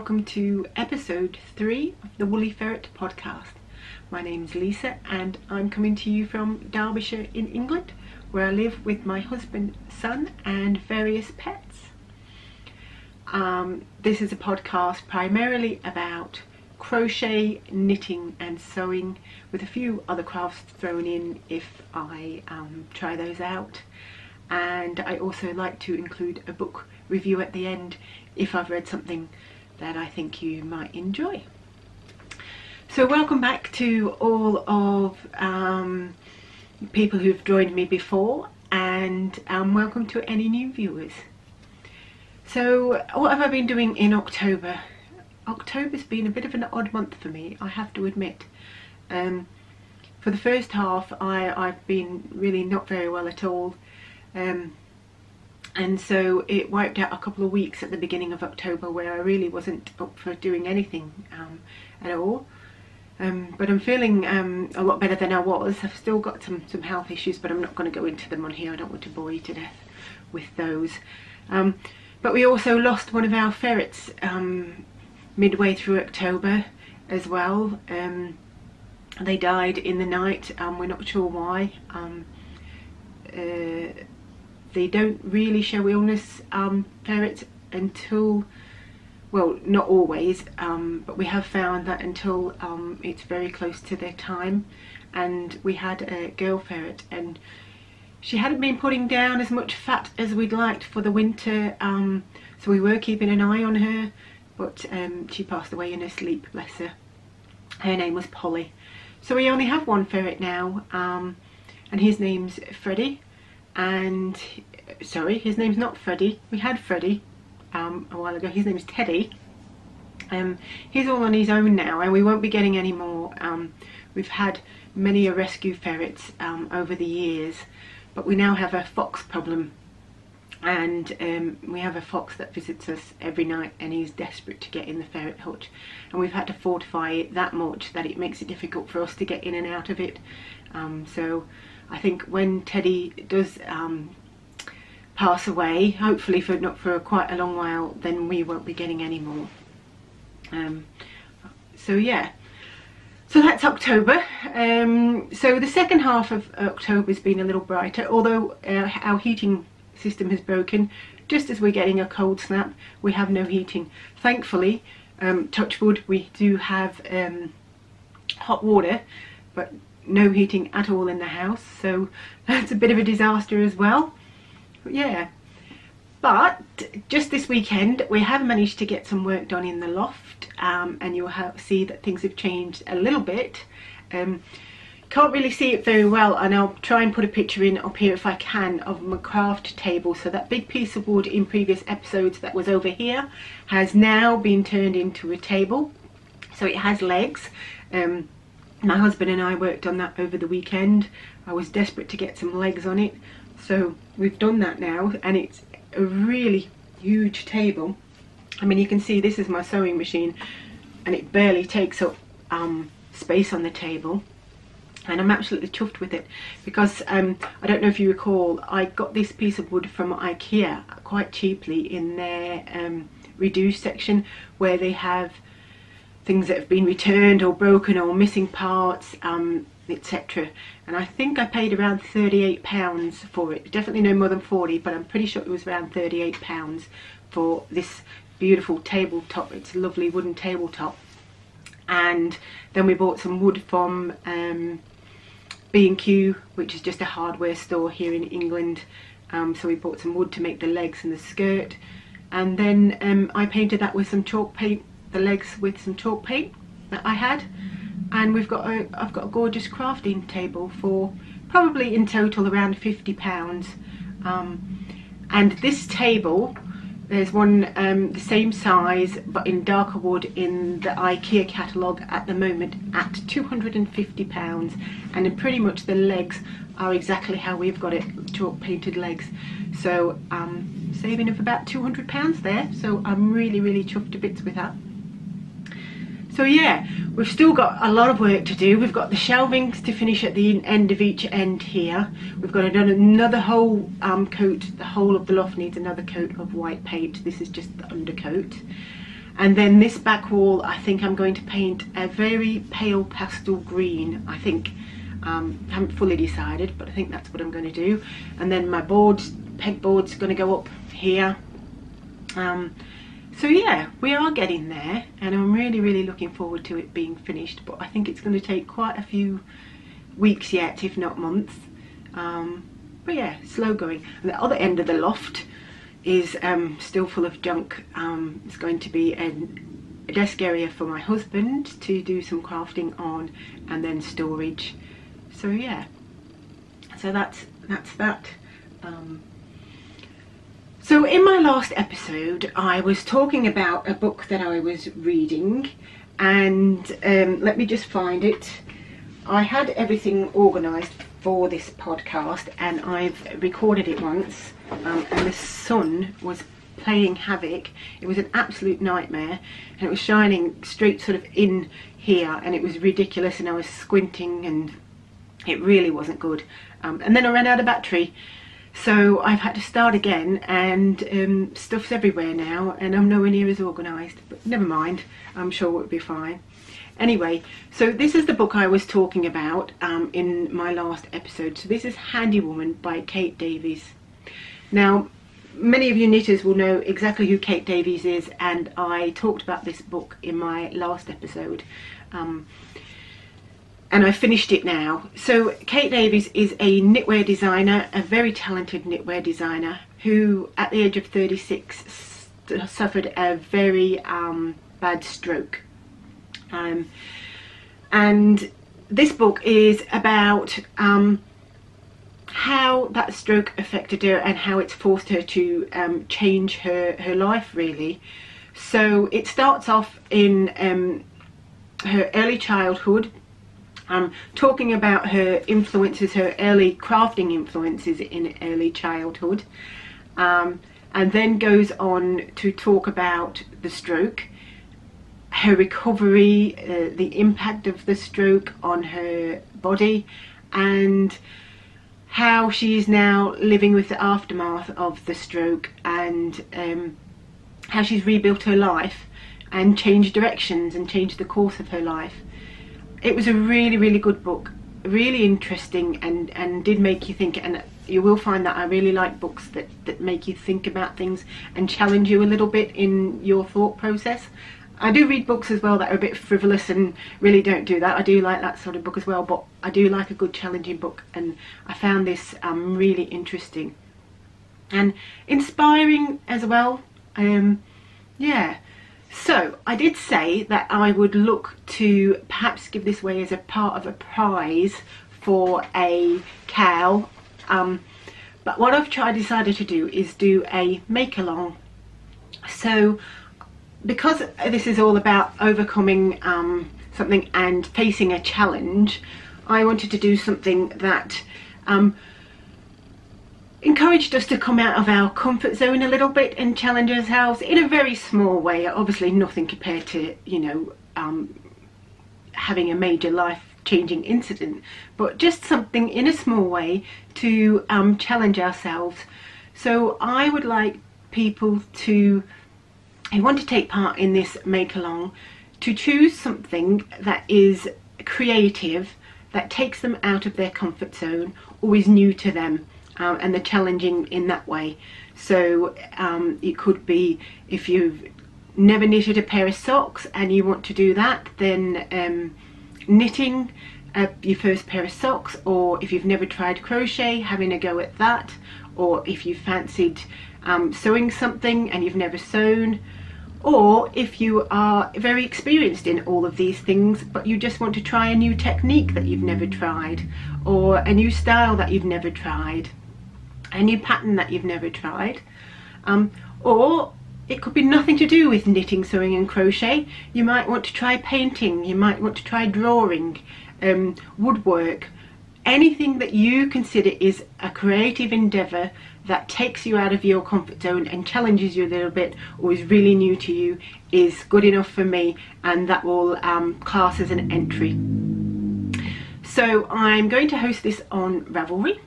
welcome to episode 3 of the Woollyferretpodcast. My name's Lisa and I'm coming to you from Derbyshire in England, where I live with my husband, son and various pets. This is a podcast primarily about crochet, knitting and sewing, with a few other crafts thrown in if I try those out. And I also like to include a book review at the end if I've read something that I think you might enjoy. So welcome back to all of people who've joined me before, and welcome to any new viewers. So what have I been doing in October? October's been a bit of an odd month for me, I have to admit. For the first half I've been really not very well at all. And so it wiped out a couple of weeks at the beginning of October where I really wasn't up for doing anything at all. But I'm feeling a lot better than I was. I've still got some health issues, but I'm not going to go into them on here. I don't want to bore you to death with those. But we also lost one of our ferrets midway through October as well. They died in the night. We're not sure why. They don't really show illness, ferrets, until, well, not always, but we have found that until it's very close to their time. And we had a girl ferret and she hadn't been putting down as much fat as we'd liked for the winter, so we were keeping an eye on her, but she passed away in her sleep, bless her. Her name was Polly. So we only have one ferret now, and his name's Freddie. And sorry, his name's not Freddie. We had Freddie a while ago. His name's Teddy. He's all on his own now, and we won't be getting any more. We've had many a rescue ferrets over the years, but we now have a fox problem, and we have a fox that visits us every night, and he's desperate to get in the ferret hutch, and we've had to fortify it that much that it makes it difficult for us to get in and out of it. So I think when Teddy does pass away, hopefully not for quite a long while, then we won't be getting any more. So yeah, so that's October. So the second half of October has been a little brighter, although our heating system has broken. Just as we're getting a cold snap, we have no heating. Thankfully, touch wood, we do have hot water, but no heating at all in the house, so that's a bit of a disaster as well. But yeah, but just this weekend we have managed to get some work done in the loft, and you'll see that things have changed a little bit. Can't really see it very well, and I'll try and put a picture in up here if I can of my craft table. So that big piece of wood in previous episodes that was over here has now been turned into a table, so it has legs. My husband and I worked on that over the weekend. I was desperate to get some legs on it, so we've done that now, and it's a really huge table. I mean, you can see this is my sewing machine and it barely takes up space on the table, and I'm absolutely chuffed with it because I don't know if you recall, I got this piece of wood from IKEA quite cheaply in their reduced section, where they have things that have been returned or broken or missing parts, etc. And I think I paid around £38 for it. Definitely no more than 40, but I'm pretty sure it was around £38 for this beautiful tabletop. It's a lovely wooden tabletop. And then we bought some wood from B&Q, which is just a hardware store here in England. So we bought some wood to make the legs and the skirt. And then I painted that with some chalk paint, the legs with some chalk paint that I had, and I've got a gorgeous crafting table for probably in total around £50. And this table, there's one the same size but in darker wood in the IKEA catalogue at the moment at £250, and then pretty much the legs are exactly how we've got it, chalk painted legs. So saving of about £200 there, so I'm really chuffed to bits with that. So yeah, we've still got a lot of work to do. We've got the shelvings to finish at the end of each end here. We've got to do another whole coat. The whole of the loft needs another coat of white paint. This is just the undercoat. And then this back wall, I think I'm going to paint a very pale pastel green, I think. Haven't fully decided, but I think that's what I'm going to do. And then my pegboard's going to go up here. So yeah, we are getting there, and I'm really looking forward to it being finished, but I think it's going to take quite a few weeks yet, if not months. But yeah, slow going. And the other end of the loft is still full of junk. It's going to be a desk area for my husband to do some crafting on, and then storage. So yeah, so that's that. So in my last episode I was talking about a book that I was reading, and let me just find it. I had everything organised for this podcast, and I've recorded it once, and the sun was playing havoc. It was an absolute nightmare, and it was shining straight sort of in here, and it was ridiculous, and I was squinting, and it really wasn't good. And then I ran out of battery, so I've had to start again, and stuff's everywhere now, and I'm nowhere near as organised, but never mind, I'm sure it'll be fine. Anyway, so this is the book I was talking about in my last episode. So this is Handy Woman by Kate Davies. Now, many of you knitters will know exactly who Kate Davies is, and I talked about this book in my last episode. And I finished it now. So Kate Davies is a knitwear designer, a very talented knitwear designer, who at the age of 36 suffered a very bad stroke. And this book is about how that stroke affected her and how it's forced her to change her life, really. So it starts off in her early childhood, talking about her influences, her early crafting influences in early childhood, and then goes on to talk about the stroke, her recovery, the impact of the stroke on her body, and how she is now living with the aftermath of the stroke, and how she's rebuilt her life and changed directions and changed the course of her life. It was a really good book, really interesting, and did make you think, and you will find that I really like books that make you think about things and challenge you a little bit in your thought process. I do read books as well that are a bit frivolous and really don't do that. I do like that sort of book as well, but I do like a good challenging book, and I found this really interesting and inspiring as well. Yeah, so I did say that I would look to perhaps give this away as a part of a prize for a cow, but what I've decided to do is do a make-along. So because this is all about overcoming something and facing a challenge, I wanted to do something that encouraged us to come out of our comfort zone a little bit and challenge ourselves in a very small way. Obviously nothing compared to, you know, having a major life-changing incident, but just something in a small way to challenge ourselves. So I would like people who want to take part in this make-along to choose something that is creative, that takes them out of their comfort zone or is new to them, and they're challenging in that way. So it could be, if you've never knitted a pair of socks and you want to do that, then knitting your first pair of socks, or if you've never tried crochet, having a go at that, or if you fancied sewing something and you've never sewn, or if you are very experienced in all of these things but you just want to try a new technique that you've never tried, or a new style that you've never tried, a new pattern that you've never tried, or it could be nothing to do with knitting, sewing and crochet. You might want to try painting, you might want to try drawing, woodwork, anything that you consider is a creative endeavour that takes you out of your comfort zone and challenges you a little bit, or is really new to you, is good enough for me, and that will class as an entry. So I'm going to host this on Ravelry,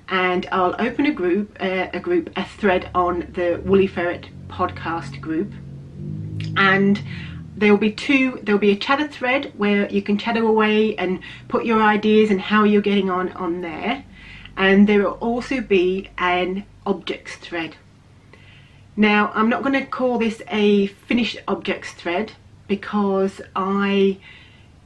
and I'll open a thread on the Woollyferretpodcast group, and there'll be a chatter thread where you can chatter away and put your ideas and how you're getting on there, and there will also be an objects thread. Now, I'm not going to call this a finished objects thread because I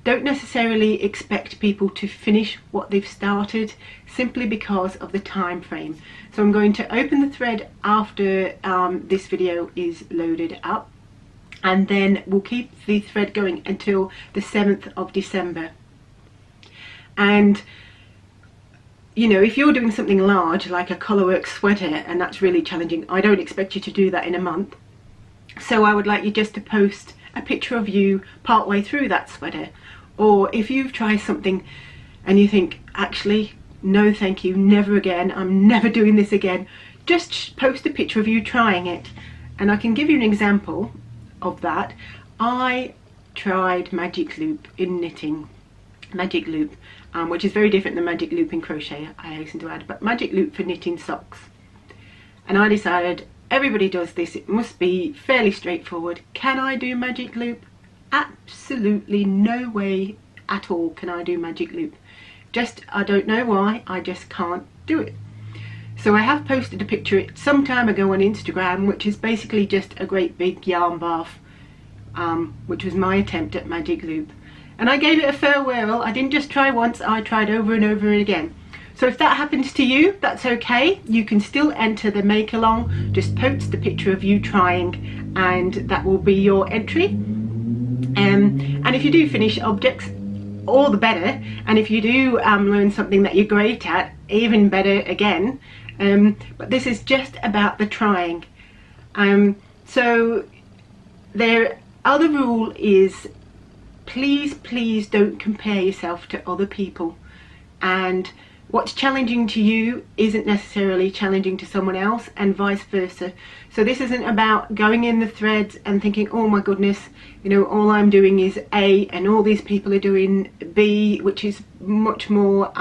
don't necessarily expect people to finish what they've started, simply because of the time frame. So I'm going to open the thread after this video is loaded up, and then we'll keep the thread going until the 7th of December. And you know, if you're doing something large like a colourwork sweater and that's really challenging, I don't expect you to do that in a month. So I would like you just to post a picture of you partway through that sweater. Or if you've tried something and you think, actually, no thank you, never again, I'm never doing this again, just post a picture of you trying it. And I can give you an example of that. I tried magic loop in knitting, magic loop, which is very different than magic loop in crochet, I hasten to add, but magic loop for knitting socks. And I decided, everybody does this, it must be fairly straightforward. Can I do magic loop? Absolutely no way at all can I do magic loop. I don't know why, I just can't do it. So I have posted a picture some time ago on Instagram, which is basically just a great big yarn bath, which was my attempt at magic loop. And I gave it a fair whirl. I didn't just try once, I tried over and over again. So if that happens to you, that's okay. You can still enter the Mae Klong. Just post the picture of you trying and that will be your entry. And if you do finish objects, all the better. And if you do learn something that you're great at, even better again. But this is just about the trying. So their other rule is, please don't compare yourself to other people, and what's challenging to you isn't necessarily challenging to someone else, and vice versa. So this isn't about going in the threads and thinking, oh my goodness, you know, all I'm doing is A and all these people are doing B, which is much more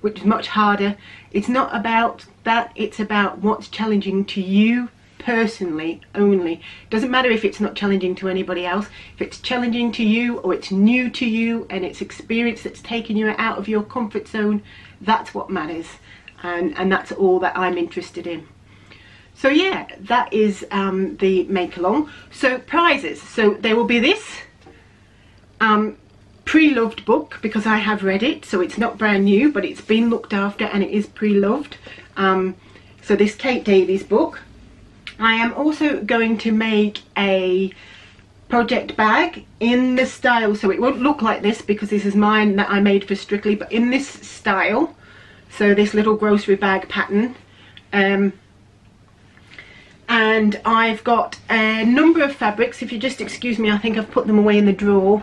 which is much harder. It's not about that, it's about what's challenging to you personally only. Doesn't matter if it's not challenging to anybody else. If it's challenging to you, or it's new to you and it's experience that's taken you out of your comfort zone, that's what matters, and that's all that I'm interested in. So yeah, that is the Mae Klong. So prizes, so there will be this pre-loved book, because I have read it, so it's not brand new, but it's been looked after and it is pre-loved. So this Kate Davies book. I am also going to make a project bag in the style, so it won't look like this because this is mine that I made for Strictly, but in this style, so this little grocery bag pattern. And I've got a number of fabrics. If you just excuse me, I think I've put them away in the drawer.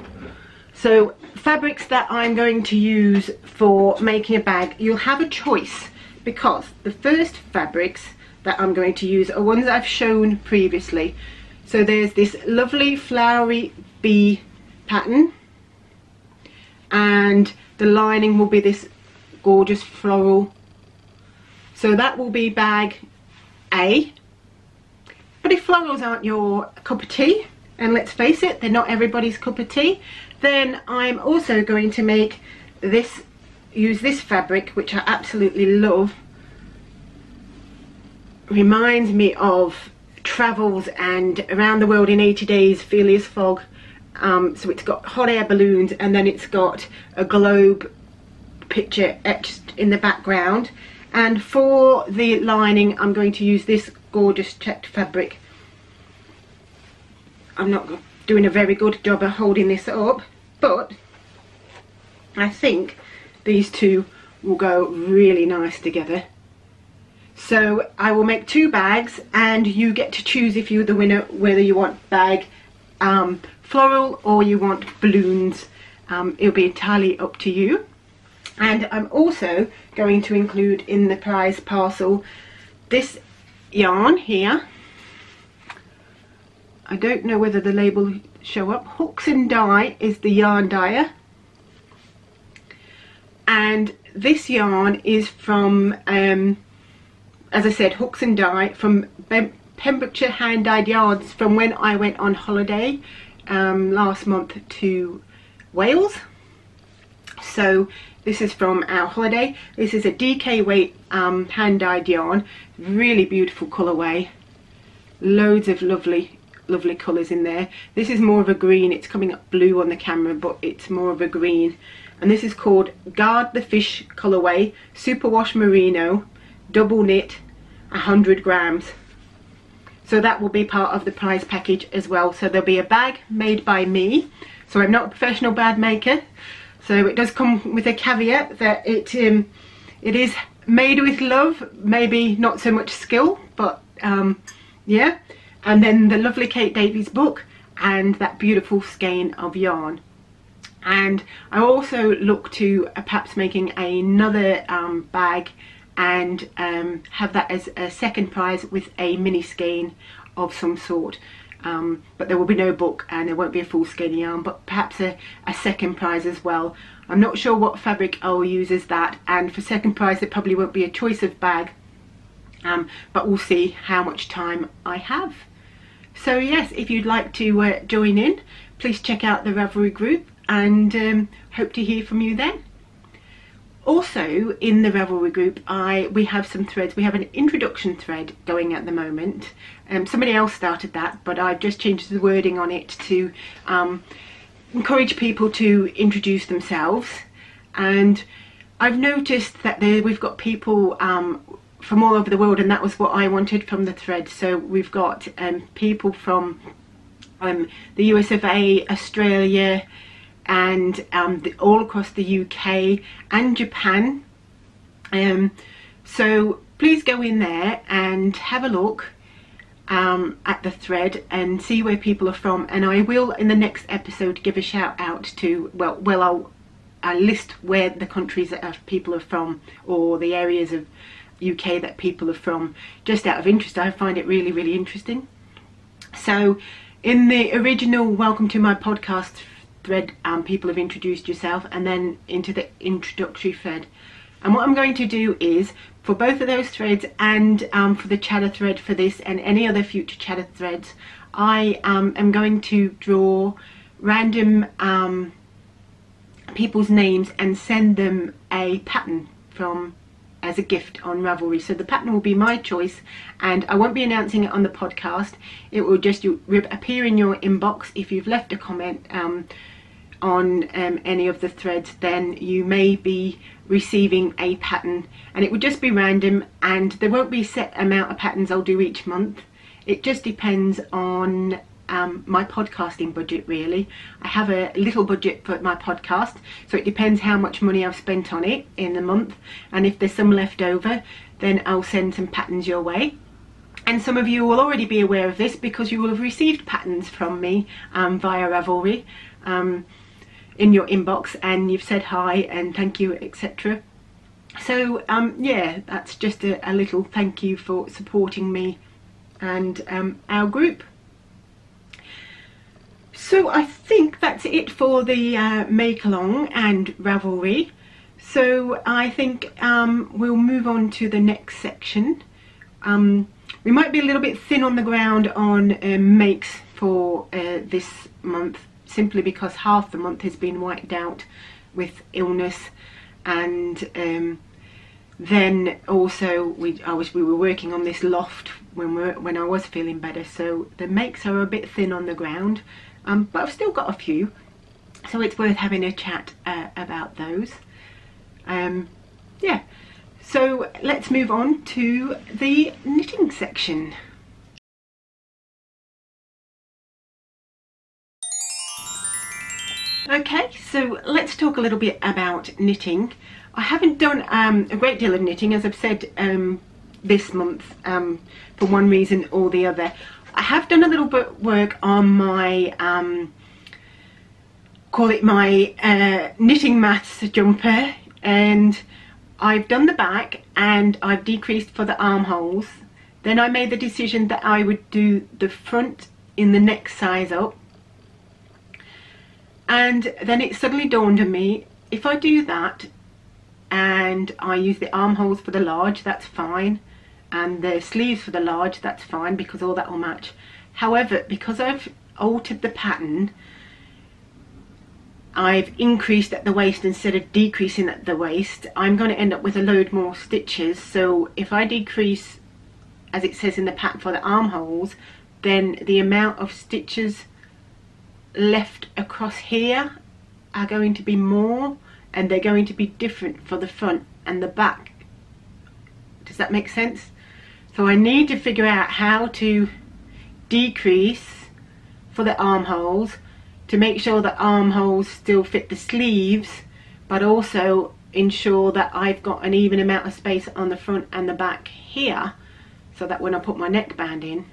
So fabrics that I'm going to use for making a bag. You'll have a choice, because the first fabrics that I'm going to use are ones I've shown previously. So there's this lovely flowery bee pattern, and the lining will be this gorgeous floral. So that will be bag A. But if florals aren't your cup of tea, and let's face it, they're not everybody's cup of tea, then I'm also going to make this, use this fabric, which I absolutely love. Reminds me of travels and Around the World in 80 Days, Phileas Fogg. So it's got hot air balloons, and then it's got a globe picture etched in the background. And for the lining, I'm going to use this gorgeous checked fabric. I'm not doing a very good job of holding this up, but I think these two will go really nice together. So I will make 2 bags, and you get to choose, if you're the winner, whether you want bag floral or you want balloons. It'll be entirely up to you. And I'm also going to include in the prize parcel this yarn here. I don't know whether the label will show up. Hooks and Dye is the yarn dyer. And this yarn is from, as I said, Hooks and Dye, from Pembrokeshire hand-dyed yarns from when I went on holiday last month to Wales. So this is from our holiday. This is a DK weight hand-dyed yarn, really beautiful colourway, loads of lovely colours in there. This is more of a green, it's coming up blue on the camera, but it's more of a green. And this is called Guard the Fish colourway, superwash merino, double knit, 100 grams. So that will be part of the prize package as well. So there'll be a bag made by me. So I'm not a professional bag maker, so it does come with a caveat that it is made with love, maybe not so much skill, but yeah. And then the lovely Kate Davies book and that beautiful skein of yarn. And I also look to perhaps making another bag and have that as a second prize with a mini skein of some sort. But there will be no book and there won't be a full skein yarn, but perhaps a second prize as well. I'm not sure what fabric I'll use as that, and for second prize there probably won't be a choice of bag, but we'll see how much time I have. So yes, if you'd like to join in, please check out the Ravelry group, and hope to hear from you then. Also in the Ravelry group we have some threads. We have an introduction thread going at the moment. Somebody else started that, but I've just changed the wording on it to encourage people to introduce themselves. And I've noticed that we've got people from all over the world, and that was what I wanted from the thread. So we've got people from the US of A, Australia, and all across the UK and Japan. So please go in there and have a look at the thread and see where people are from. And I will in the next episode give a shout out to, well I'll list where the countries that people are from, or the areas of UK that people are from, just out of interest. I find it really interesting. So in the original welcome to my podcast thread, people have introduced yourself, and then into the introductory thread. And what I'm going to do is, for both of those threads and for the chatter thread for this and any other future chatter threads, I am going to draw random people's names and send them a pattern from as a gift on Ravelry. So the pattern will be my choice, and I won't be announcing it on the podcast. It will just appear in your inbox if you've left a comment on any of the threads. Then you may be receiving a pattern, and it would just be random, and there won't be a set amount of patterns I'll do each month. It just depends on my podcasting budget, really. I have a little budget for my podcast, so it depends how much money I've spent on it in the month, and if there's some left over, then I'll send some patterns your way. And some of you will already be aware of this because you will have received patterns from me via Ravelry in your inbox, and you've said hi and thank you, etc. So yeah, that's just a little thank you for supporting me and our group. So I think that's it for the Mae Klong and Ravelry. So I think we'll move on to the next section. We might be a little bit thin on the ground on makes for this month, simply because half the month has been wiped out with illness, and then also we were working on this loft when I was feeling better, so the makes are a bit thin on the ground. But I've still got a few, so it's worth having a chat about those. Yeah, so let's move on to the knitting section. Okay, so let's talk a little bit about knitting. I haven't done a great deal of knitting, as I've said, this month, for one reason or the other. I have done a little bit of work on my, call it my knitting maths jumper, and I've done the back and I've decreased for the armholes. Then I made the decision that I would do the front in the next size up, and then it suddenly dawned on me, if I do that and I use the armholes for the large, that's fine, and the sleeves for the large, that's fine because all that will match. However, because I've altered the pattern, I've increased at the waist instead of decreasing at the waist, I'm going to end up with a load more stitches. So if I decrease, as it says in the pattern, for the armholes, then the amount of stitches left across here are going to be more, and they're going to be different for the front and the back. Does that make sense? So I need to figure out how to decrease for the armholes to make sure that armholes still fit the sleeves, but also ensure that I've got an even amount of space on the front and the back here, so that when I put my neckband in.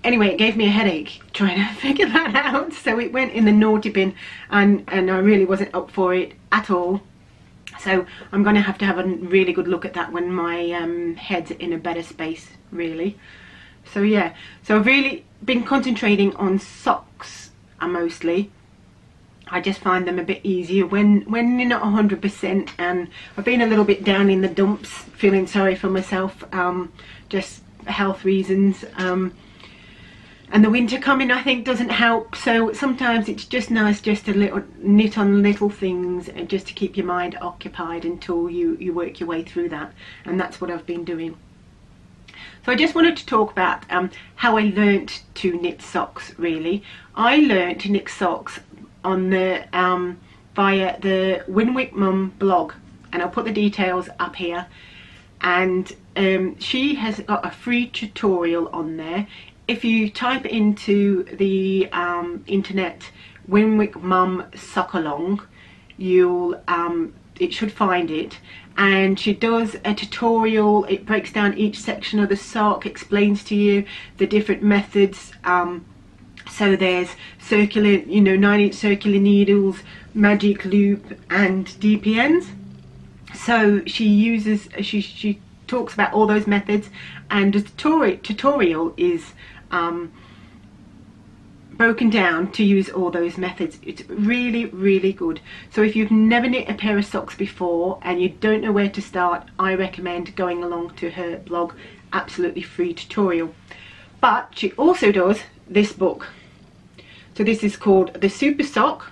Anyway, it gave me a headache trying to figure that out, so it went in the naughty bin, and I really wasn't up for it at all. So I'm going to have a really good look at that when my head's in a better space, really. So yeah, so I've really been concentrating on socks mostly. I just find them a bit easier when you're not 100%, and I've been a little bit down in the dumps, feeling sorry for myself, just health reasons, and the winter coming I think doesn't help, so sometimes it's just nice just to knit on little things and just to keep your mind occupied until you work your way through that, and that's what I've been doing. So I just wanted to talk about how I learnt to knit socks, really. I learnt to knit socks on the via the Winwick Mum blog, and I'll put the details up here, and she has got a free tutorial on there. If you type into the internet Winwick Mum sock along, you'll it should find it, and she does a tutorial. It breaks down each section of the sock, explains to you the different methods. So there's circular, 9-inch circular needles, magic loop, and DPNs. So she talks about all those methods, and the tutorial is broken down to use all those methods. It's really, really good. So if you've never knit a pair of socks before and you don't know where to start, I recommend going along to her blog. Absolutely free tutorial. But she also does this book. So this is called The Super Sock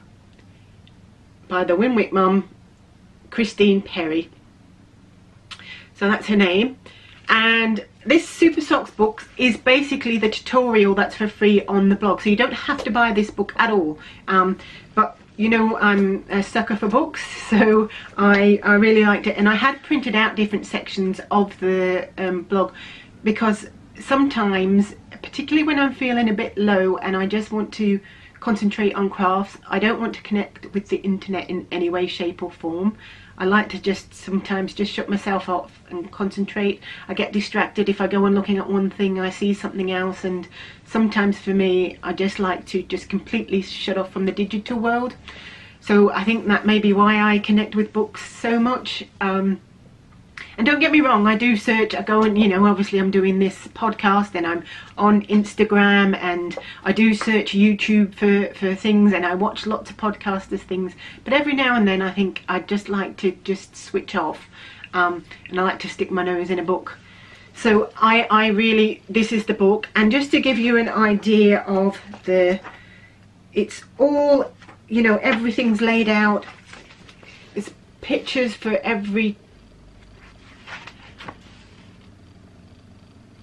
by the Winwick Mum, Christine Perry. So that's her name. And this Super Socks book is basically the tutorial that's for free on the blog. So you don't have to buy this book at all. But I'm a sucker for books, so I really liked it. And I had printed out different sections of the blog, because sometimes, particularly when I'm feeling a bit low and I just want to concentrate on crafts, I don't want to connect with the internet in any way, shape or form. I like to sometimes just shut myself off and concentrate. I get distracted if I go on looking at one thing, I see something else, and sometimes for me I just like to just completely shut off from the digital world. So I think that may be why I connect with books so much. And don't get me wrong, I do search, I go and, obviously I'm doing this podcast and I'm on Instagram, and I do search YouTube for things, and I watch lots of podcasters things, but every now and then I think I'd just like to just switch off, and I like to stick my nose in a book. So I really, this is the book, and just to give you an idea of it's all, everything's laid out. There's pictures for every,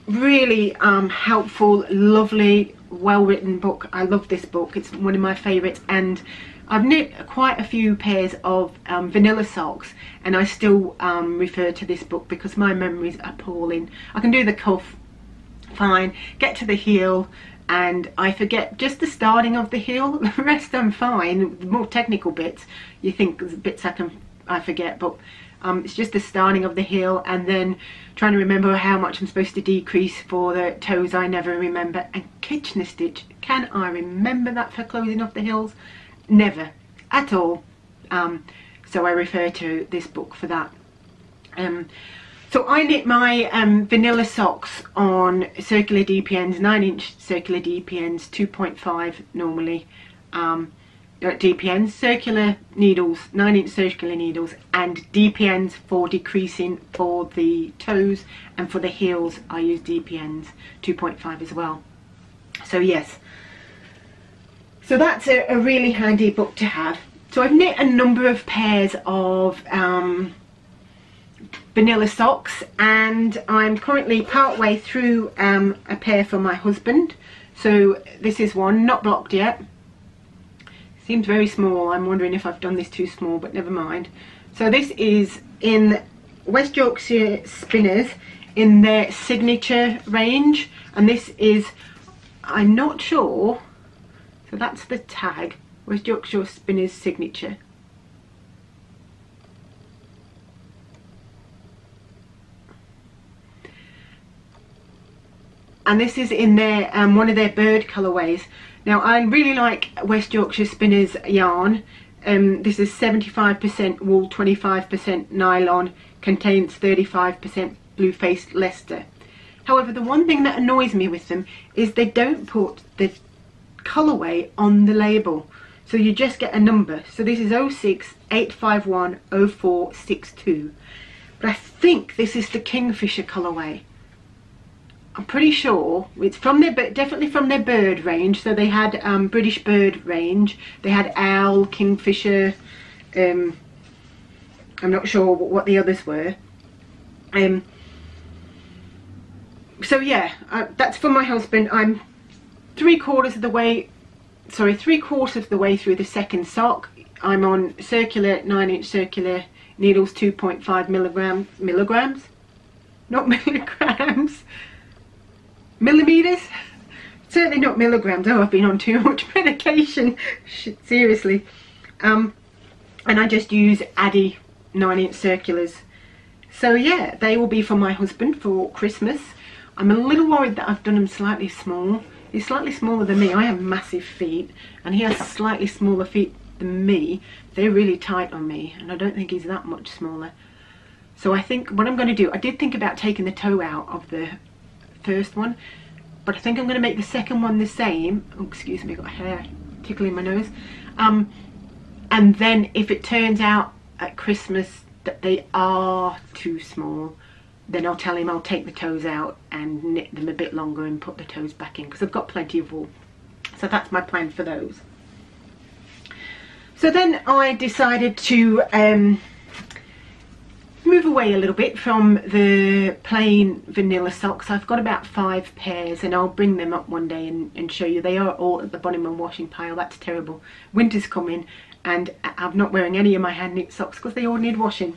really helpful, lovely, well-written book. I love this book. It's one of my favourites, and I've knit quite a few pairs of vanilla socks, and I still refer to this book because my memory's appalling. I can do the cuff fine, get to the heel, and I forget just the starting of the heel. The rest I'm fine. The more technical bits, you think there's bits I forget, but it's just the starting of the heel, and then trying to remember how much I'm supposed to decrease for the toes. I never remember. And Kitchener stitch, can I remember that for closing off the heels? Never at all. So I refer to this book for that. So I knit my vanilla socks on circular DPNs, 9-inch circular DPNs, 2.5 normally. DPNs, circular needles, 9-inch circular needles, and DPNs for decreasing for the toes, and for the heels I use DPNs 2.5 as well. So yes, so that's a really handy book to have. So I've knit a number of pairs of vanilla socks, and I'm currently part way through a pair for my husband. So this is one, not blocked yet. Seems very small. I'm wondering if I've done this too small, but never mind. So this is in West Yorkshire Spinners in their signature range, and this is, I'm not sure, so that's the tag, West Yorkshire Spinners signature. And this is in their one of their bird colourways. Now I really like West Yorkshire Spinners yarn. This is 75% wool, 25% nylon, contains 35% blue-faced Leicester. However, the one thing that annoys me with them is they don't put the colourway on the label. So you just get a number. So this is 068510462. But I think this is the Kingfisher colourway. I'm pretty sure it's from their, definitely from their bird range. So they had British bird range. They had owl, kingfisher. I'm not sure what the others were. So yeah, that's for my husband. I'm 3/4 of the way, sorry, 3/4 of the way through the second sock. I'm on circular 9-inch circular needles, 2.5 milligrams, not milligrams. Millimeters, certainly not milligrams. Oh, I've been on too much medication. Shit, seriously. And I just use Addy 9-inch circulars. So yeah, they will be for my husband for Christmas. I'm a little worried that I've done them slightly small. He's slightly smaller than me. I have massive feet, and he has slightly smaller feet than me. They're really tight on me, and I don't think he's that much smaller. So I think what I'm going to do, I did think about taking the toe out of the first one, but I think I'm going to make the second one the same. Oh, excuse me, I've got a hair tickling my nose. And then if it turns out at Christmas that they are too small, then I'll tell him I'll take the toes out and knit them a bit longer and put the toes back in, because I've got plenty of wool. So that's my plan for those. So then I decided to move away a little bit from the plain vanilla socks. I've got about 5 pairs, and I'll bring them up one day and show you. They are all at the bottom of my washing pile. That's terrible. Winter's coming, and I'm not wearing any of my hand knit socks because they all need washing.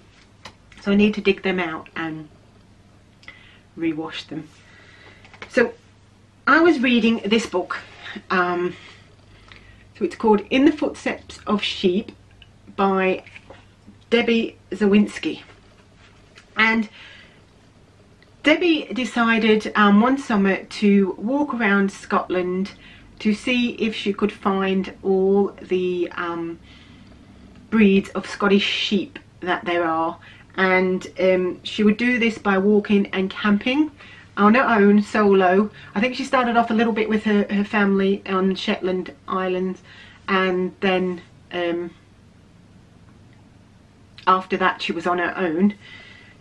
So I need to dig them out and rewash them. So I was reading this book. So it's called In the Footsteps of Sheep by Debbie Zawinski. And Debbie decided one summer to walk around Scotland to see if she could find all the breeds of Scottish sheep that there are. And she would do this by walking and camping on her own, solo. I think she started off a little bit with her family on Shetland Islands, and then after that she was on her own.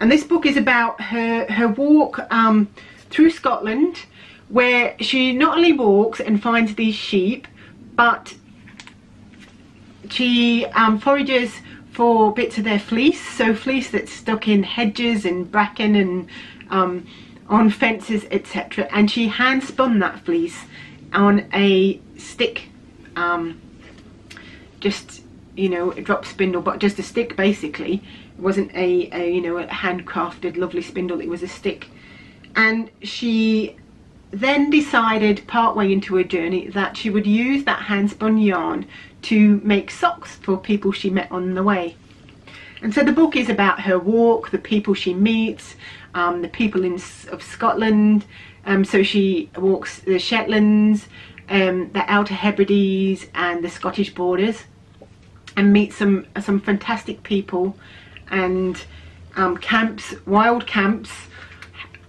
And this book is about her walk through Scotland, where she not only walks and finds these sheep, but she forages for bits of their fleece, so fleece that's stuck in hedges and bracken and on fences, etc. And she hand spun that fleece on a stick, just, you know, a drop spindle, but just a stick basically. It wasn't a you know, a handcrafted lovely spindle, it was a stick. And she then decided partway into her journey that she would use that hand spun yarn to make socks for people she met on the way. And so the book is about her walk, the people she meets, the people of Scotland. So she walks the Shetlands, the Outer Hebrides and the Scottish borders, and meets some fantastic people, and camps, wild camps.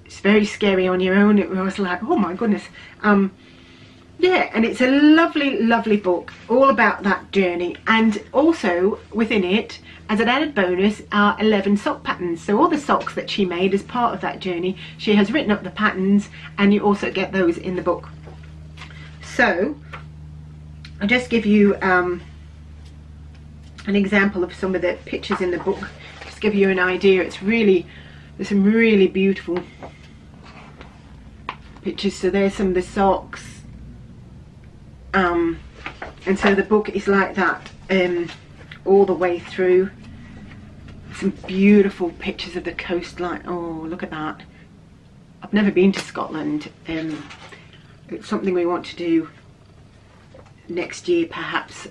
It's very scary on your own. It was like, oh my goodness. yeah, and it's a lovely, lovely book all about that journey, and also within it, as an added bonus, are 11 sock patterns. So all the socks that she made as part of that journey, she has written up the patterns, and you also get those in the book. So I'll just give you an example of some of the pictures in the book, just to give you an idea. It's really, there's some really beautiful pictures. So there's some of the socks. And so the book is like that all the way through. Some beautiful pictures of the coastline. Oh, look at that. I've never been to Scotland. It's something we want to do next year, perhaps.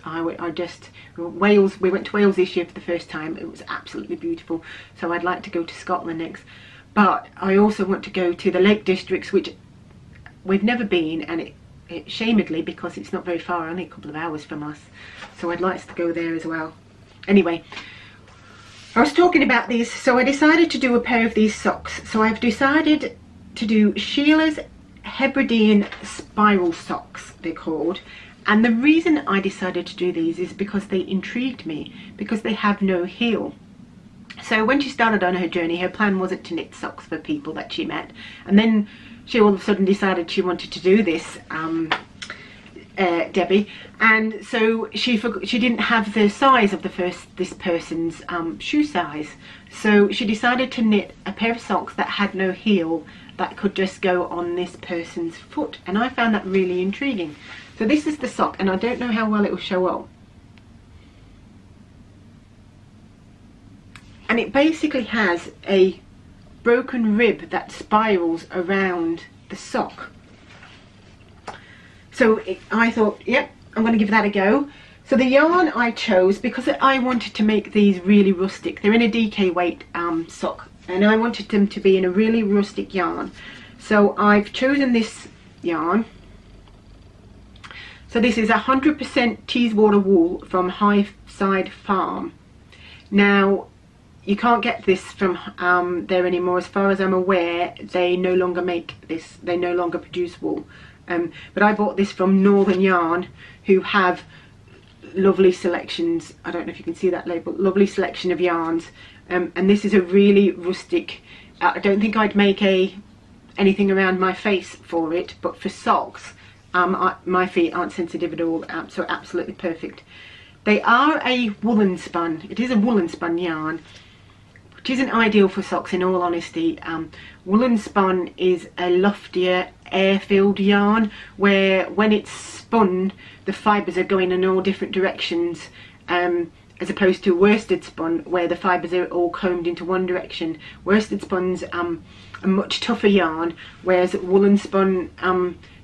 Wales, we went to Wales this year for the first time. It was absolutely beautiful, so I'd like to go to Scotland next. But I also want to go to the Lake Districts, which we've never been, and it shamedly, because it's not very far, only a couple of hours from us, so I'd like to go there as well. Anyway, I was talking about these, so I decided to do a pair of these socks. So I've decided to do Sheila's Hebridean spiral socks, they're called, and the reason I decided to do these is because they intrigued me, because they have no heel. So when she started on her journey, her plan wasn't to knit socks for people that she met, and then she all of a sudden decided she wanted to do this, Debbie, and so she didn't have the size of this person's shoe size, so she decided to knit a pair of socks that had no heel, that could just go on this person's foot, and I found that really intriguing. So this is the sock, and I don't know how well it will show up, and it basically has a broken rib that spirals around the sock. So I thought, yep, I'm going to give that a go. So the yarn I chose, because I wanted to make these really rustic, they're in a DK weight sock, and I wanted them to be in a really rustic yarn. So I've chosen this yarn. So this is 100% Teeswater wool from Highside Farm. Now, you can't get this from there anymore. As far as I'm aware, they no longer make this, they no longer produce wool. But I bought this from Northern Yarn, who have lovely selections. I don't know if you can see that label, lovely selection of yarns. And this is a really rustic, I don't think I'd make anything around my face for it, but for socks, my feet aren't sensitive at all, so absolutely perfect. They are a woolen spun, it is a woolen spun yarn, which isn't ideal for socks in all honesty. Woolen spun is a loftier air-filled yarn, where when it's spun the fibres are going in all different directions, as opposed to worsted spun where the fibres are all combed into one direction. Worsted spun's a much tougher yarn, whereas woolen spun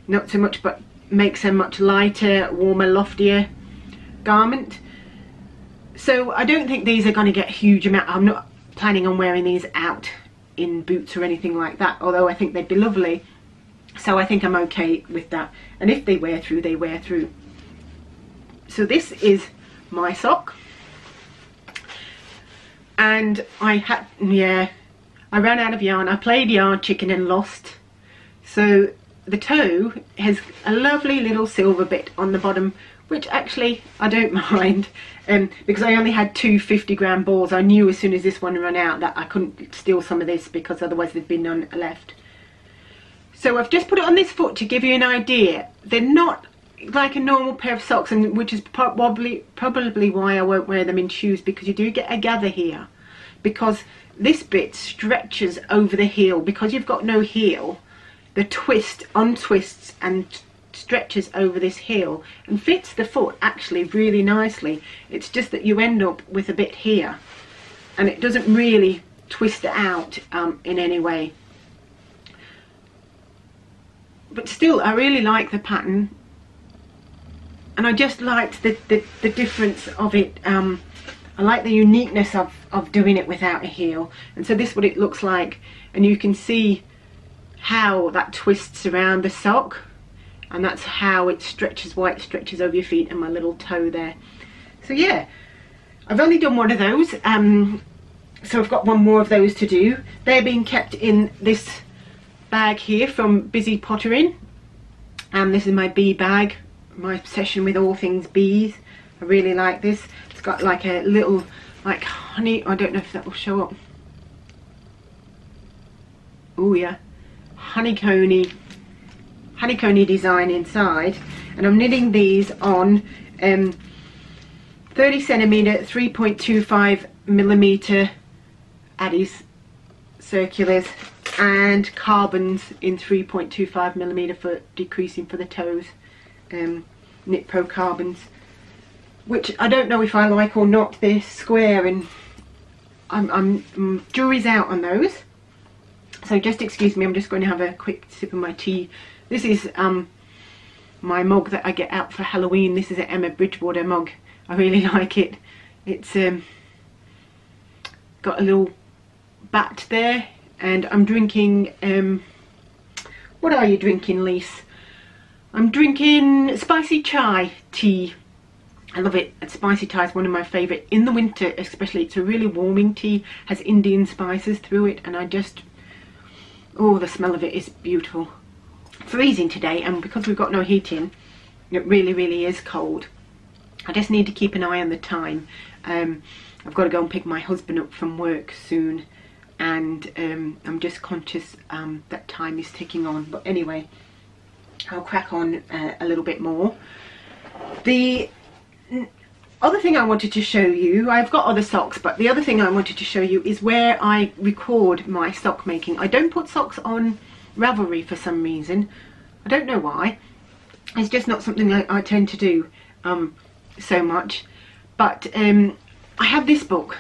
not so much, but makes a much lighter, warmer, loftier garment. So I don't think these are going to get a huge amount. I'm not planning on wearing these out in boots or anything like that, although I think they'd be lovely. So I think I'm okay with that, and if they wear through, they wear through. So this is my sock, and I ran out of yarn. I played yarn chicken and lost. So the toe has a lovely little silver bit on the bottom, which actually I don't mind, because I only had two 50-gram balls. I knew as soon as this one ran out that I couldn't steal some of this, because otherwise there'd be none left. So I've just put it on this foot to give you an idea. They're not like a normal pair of socks, and which is probably why I won't wear them in shoes, because you do get a gather here, because this bit stretches over the heel. Because you've got no heel, the twist untwists and stretches over this heel and fits the foot actually really nicely. It's just that you end up with a bit here, and it doesn't really twist it out in any way. But still, I really like the pattern, and I just liked the difference of it. I like the uniqueness of doing it without a heel. And so this is what it looks like, and you can see how that twists around the sock, and that's how it stretches, why it stretches over your feet, and my little toe there. So yeah, I've only done one of those, so I've got one more of those to do. They're being kept in this bag here from Busy Pottering, And this is my bee bag, my obsession with all things bees. I really like this. It's got like a little like honey, I don't know if that will show up. Oh yeah, honeycomby design inside, and I'm knitting these on 30 centimeter 3.25 millimeter Addies circulars and carbons in 3.25 millimeter for decreasing for the toes, Knit Pro carbons, which I don't know if I like or not. They're square and I'm jury's out on those, so just excuse me, I'm just going to have a quick sip of my tea. This is my mug that I get out for Halloween. This is an Emma Bridgewater mug. I really like it. It's got a little bat there, and I'm drinking, what are you drinking, Lise? I'm drinking spicy chai tea. I love it. Spicy chai is one of my favourite in the winter, especially. It's a really warming tea, has Indian spices through it, and I just, oh, the smell of it is beautiful. Freezing today, and because we've got no heating, it really is cold. I just need to keep an eye on the time. I've got to go and pick my husband up from work soon, and I'm just conscious that time is ticking on. But anyway, I'll crack on a little bit more. The other thing I wanted to show you, I've got other socks, but the other thing I wanted to show you is where I record my sock making. I don't put socks on Ravelry for some reason. I don't know why. It's just not something I tend to do so much. But I have this book,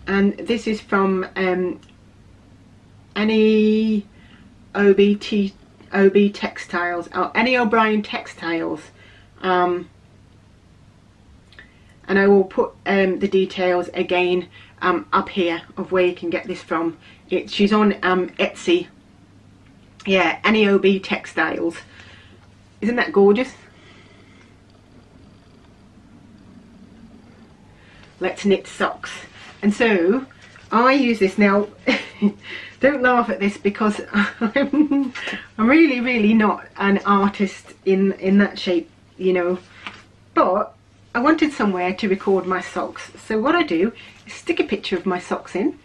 and this is from Annie OB Textiles, or Annie O'Brien Textiles, and I will put the details again up here of where you can get this from. She's on Etsy. Yeah, Annie OB Textiles. Isn't that gorgeous? Let's knit socks. And so I use this now. Don't laugh at this, because I'm really not an artist in that shape, you know, but I wanted somewhere to record my socks. So what I do is stick a picture of my socks in,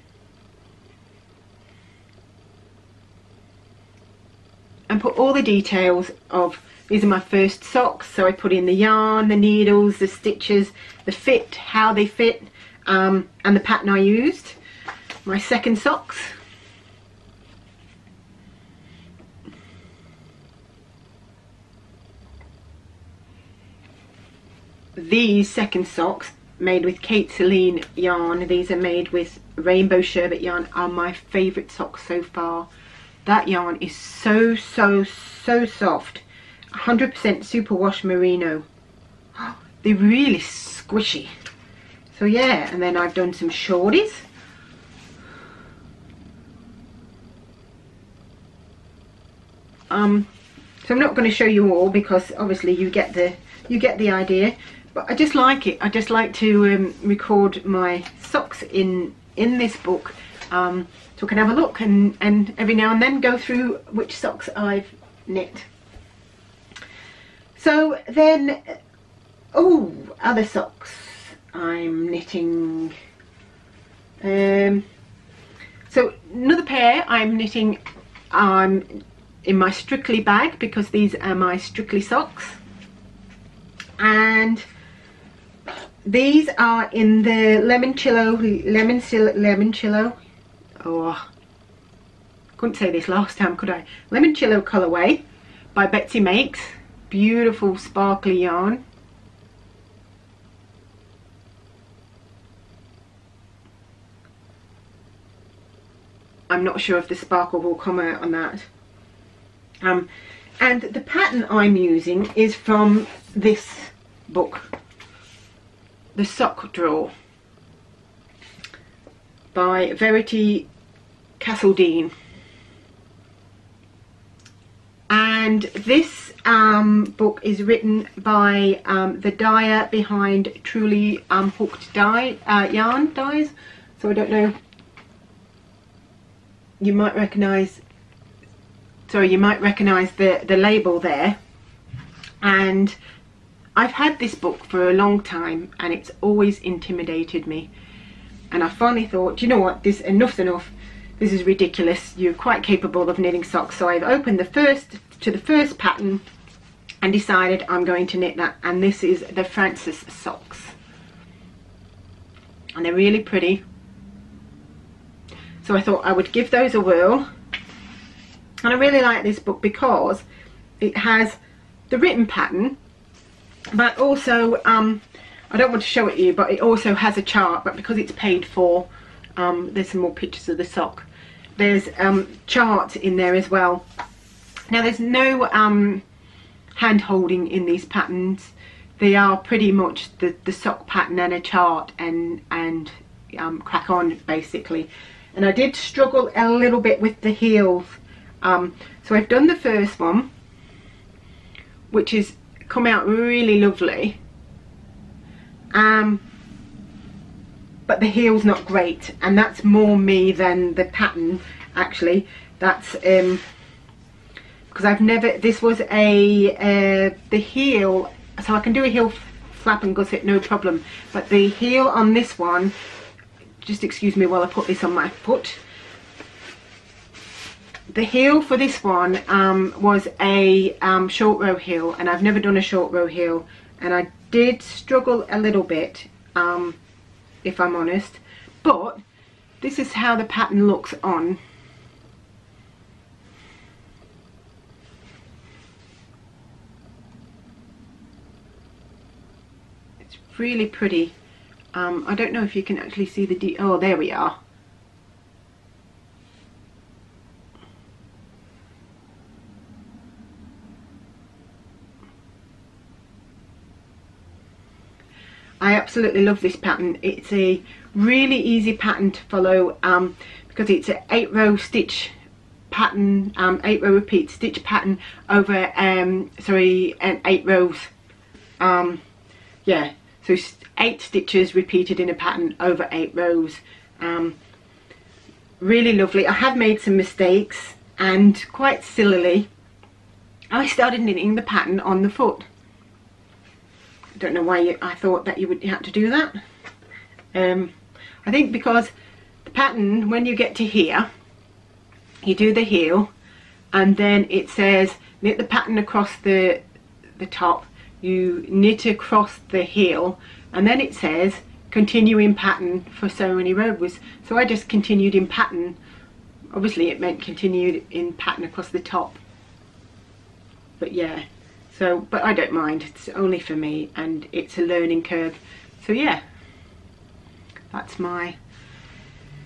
and put all the details of, these are my first socks, so I put in the yarn, the needles, the stitches, the fit, how they fit, and the pattern I used. My second socks, these second socks made with Kate Celine yarn. These are made with rainbow sherbet yarn, are my favourite socks so far. That yarn is so soft. 100% superwash merino. They're really squishy. So yeah, and then I've done some shorties. So I'm not going to show you all, because obviously you get the idea. But I just like it. I just like to record my socks in this book, so I can have a look and every now and then go through which socks I've knit. So then, oh, other socks I'm knitting. So another pair I'm knitting in my Strictly bag, because these are my Strictly socks, and these are in the Lemoncillo. Oh, couldn't say this last time, could I? Lemoncillo colorway by Betsy Makes. Beautiful sparkly yarn. I'm not sure if the sparkle will come out on that. And the pattern I'm using is from this book, The Sock Drawer by Verity Castledine. And this book is written by the dyer behind Truly Hooked Yarn Dyes. So I don't know, you might recognise So you might recognise the label there. And I've had this book for a long time and it's always intimidated me. And I finally thought, you know what, this enough's enough. This is ridiculous. You're quite capable of knitting socks. So I've opened the first pattern and decided I'm going to knit that. And this is the Francis socks. And they're really pretty. So I thought I would give those a whirl. And I really like this book because it has the written pattern, but also I don't want to show it to you, but it also has a chart. But because it's paid for, there's some more pictures of the sock. There's charts in there as well. Now there's no hand holding in these patterns. They are pretty much the sock pattern and a chart and crack on basically. And I did struggle a little bit with the heels. So I've done the first one, which has come out really lovely. But the heel's not great, and that's more me than the pattern actually. That's because I've never, this was the heel, so I can do a heel flap and gusset no problem, but the heel on this one, just excuse me while I put this on my foot. The heel for this one was a short row heel, and I've never done a short row heel, and I did struggle a little bit, if I'm honest, but this is how the pattern looks on. It's really pretty. I don't know if you can actually see the oh, there we are. I absolutely love this pattern. It's a really easy pattern to follow because it's an 8-row stitch pattern, 8-row repeat stitch pattern over sorry, and 8 rows. Yeah, so 8 stitches repeated in a pattern over 8 rows. Really lovely. I have made some mistakes, and quite sillily I started knitting the pattern on the foot. I don't know why I thought that you would have to do that. I think because the pattern, when you get to here, you do the heel, and then it says knit the pattern across the top, you knit across the heel, and then it says continue in pattern for so many rows. So I just continued in pattern. Obviously it meant continued in pattern across the top, but yeah. So, but I don't mind, it's only for me, and it's a learning curve. So yeah, that's my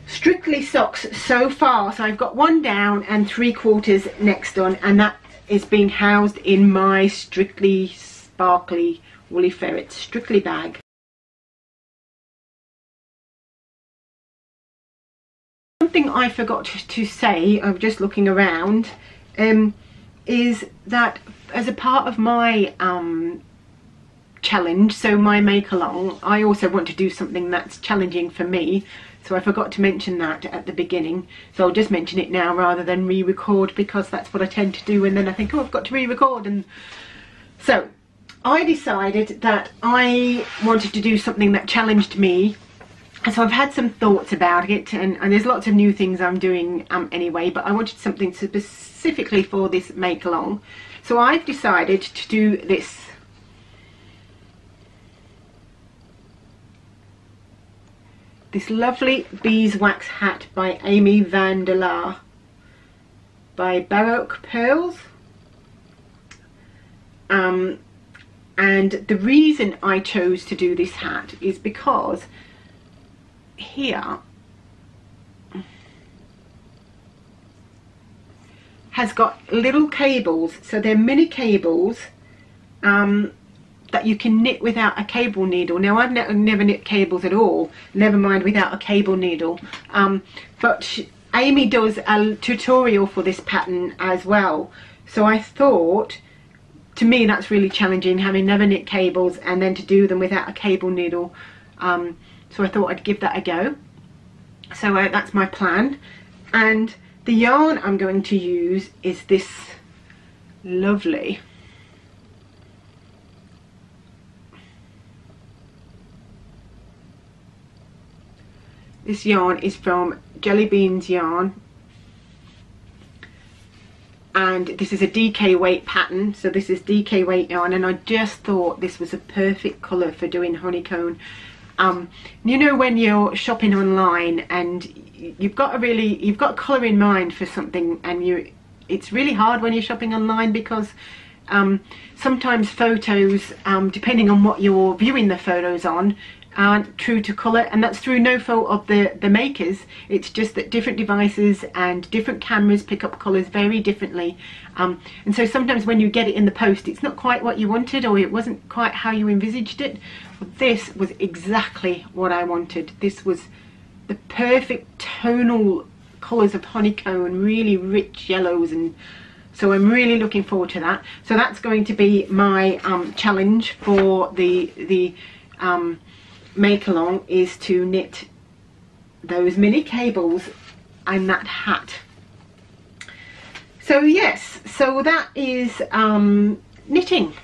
Strictly socks so far. So I've got 1 down and 3/4 next on, and that is being housed in my Strictly Sparkly Woolly Ferret Strictly bag. Something I forgot to say, I'm just looking around, is that as a part of my challenge, so my Mae Klong, I also want to do something that's challenging for me. So I forgot to mention that at the beginning, so I'll just mention it now rather than re-record, because that's what I tend to do, and then I think, oh, I've got to re-record. And so I decided that I wanted to do something that challenged me. So I've had some thoughts about it, and there's lots of new things I'm doing anyway, but I wanted something specifically for this Mae Klong. So I've decided to do this. This lovely beeswax hat by Amy van der Laar by Baroque Pearls. And the reason I chose to do this hat is because here has got little cables, so they're mini cables that you can knit without a cable needle. Now I've never knit cables at all, never mind without a cable needle, but Amy does a tutorial for this pattern as well, so I thought, to me that's really challenging, having never knit cables and then to do them without a cable needle. So I thought I'd give that a go. So that's my plan. And The yarn I'm going to use is this lovely yarn is from Jelly Beans Yarn, and this is a DK weight pattern, so this is DK weight yarn, and I just thought this was a perfect colour for doing honeycomb. You know, when you're shopping online and you've got a colour in mind for something, and it's really hard when you're shopping online because sometimes photos, depending on what you're viewing the photos on, aren't true to colour, and that's through no fault of the makers. It's just that different devices and different cameras pick up colours very differently, and so sometimes when you get it in the post it's not quite what you wanted, or it wasn't quite how you envisaged it. But this was exactly what I wanted. This was the perfect tonal colours of honeycomb, really rich yellows, and so I'm really looking forward to that. So that's going to be my challenge for the Mae Klong, is to knit those mini cables and that hat. So yes, so that is knitting.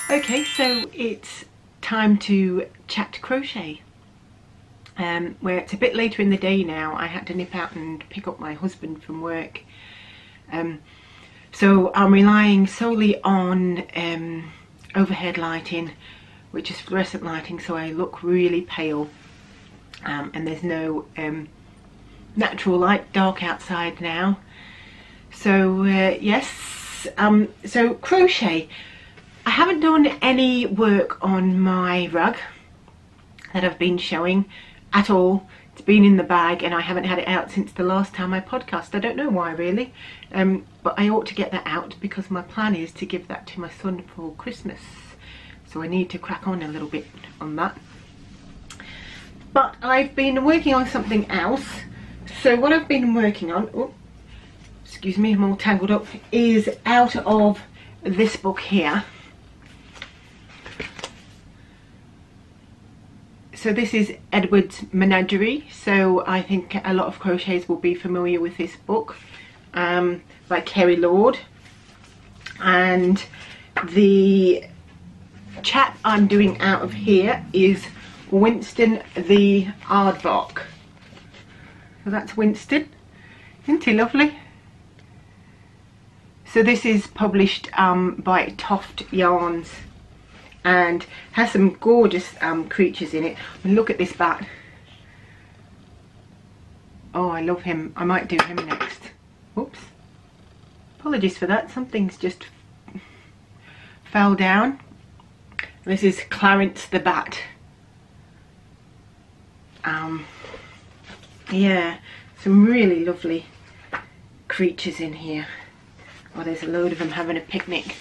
Okay, so it's time to chat crochet. Where it's a bit later in the day now. I had to nip out and pick up my husband from work. So I'm relying solely on overhead lighting, which is fluorescent lighting, so I look really pale, and there's no natural light, dark outside now. So yes, so crochet. I haven't done any work on my rug that I've been showing at all. It's been in the bag and I haven't had it out since the last time I podcast. I don't know why really, but I ought to get that out because my plan is to give that to my son for Christmas. So I need to crack on a little bit on that. But I've been working on something else. So what I've been working on, oh, excuse me, I'm all tangled up, is out of this book here. So this is Edward's Menagerie, so I think a lot of crocheters will be familiar with this book, by Kerry Lord. And the chap I'm doing out of here is Winston the Hawk. So that's Winston, isn't he lovely? So this is published by Toft Yarns, and has some gorgeous creatures in it. And look at this bat. Oh, I love him. I might do him next. Oops. Apologies for that. Something's just fell down. This is Clarence the bat. Yeah, some really lovely creatures in here. Oh, there's a load of them having a picnic.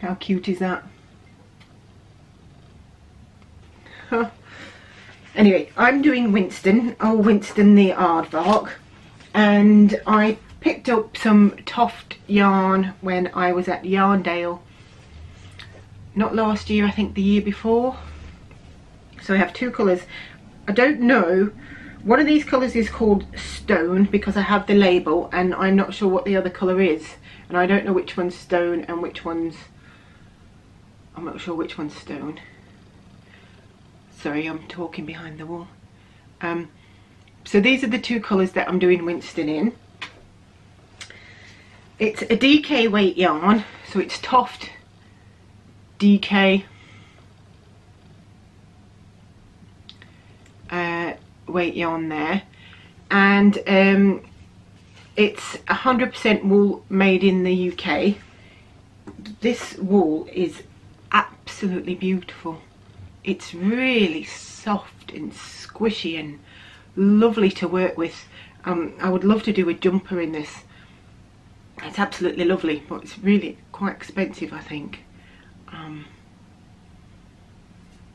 How cute is that? Anyway, I'm doing Winston, Winston the Hawk, and I picked up some Toft yarn when I was at Yarndale, not last year, I think the year before. So I have two colours. I don't know, one of these colours is called Stone because I have the label, and I'm not sure what the other colour is, and I don't know which one's Stone and which one's, I'm not sure which one's Stone. Sorry, I'm talking behind the wall. So these are the two colours that I'm doing Winston in. It's a DK weight yarn, so it's Toft DK weight yarn there, and it's 100% wool made in the UK. This wool is absolutely beautiful. It's really soft and squishy and lovely to work with. I would love to do a jumper in this. It's absolutely lovely, but it's really quite expensive, I think.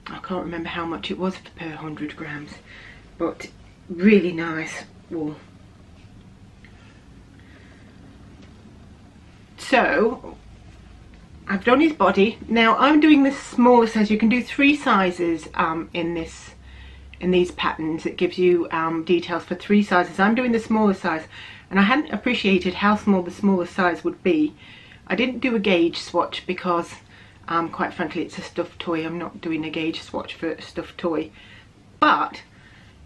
I can't remember how much it was per 100 grams, but really nice wool. So I've done his body. Now I'm doing the smaller size. You can do 3 sizes in this in these patterns. It gives you details for 3 sizes. I'm doing the smaller size, and I hadn't appreciated how small the smaller size would be. I didn't do a gauge swatch because quite frankly it's a stuffed toy. I'm not doing a gauge swatch for a stuffed toy, but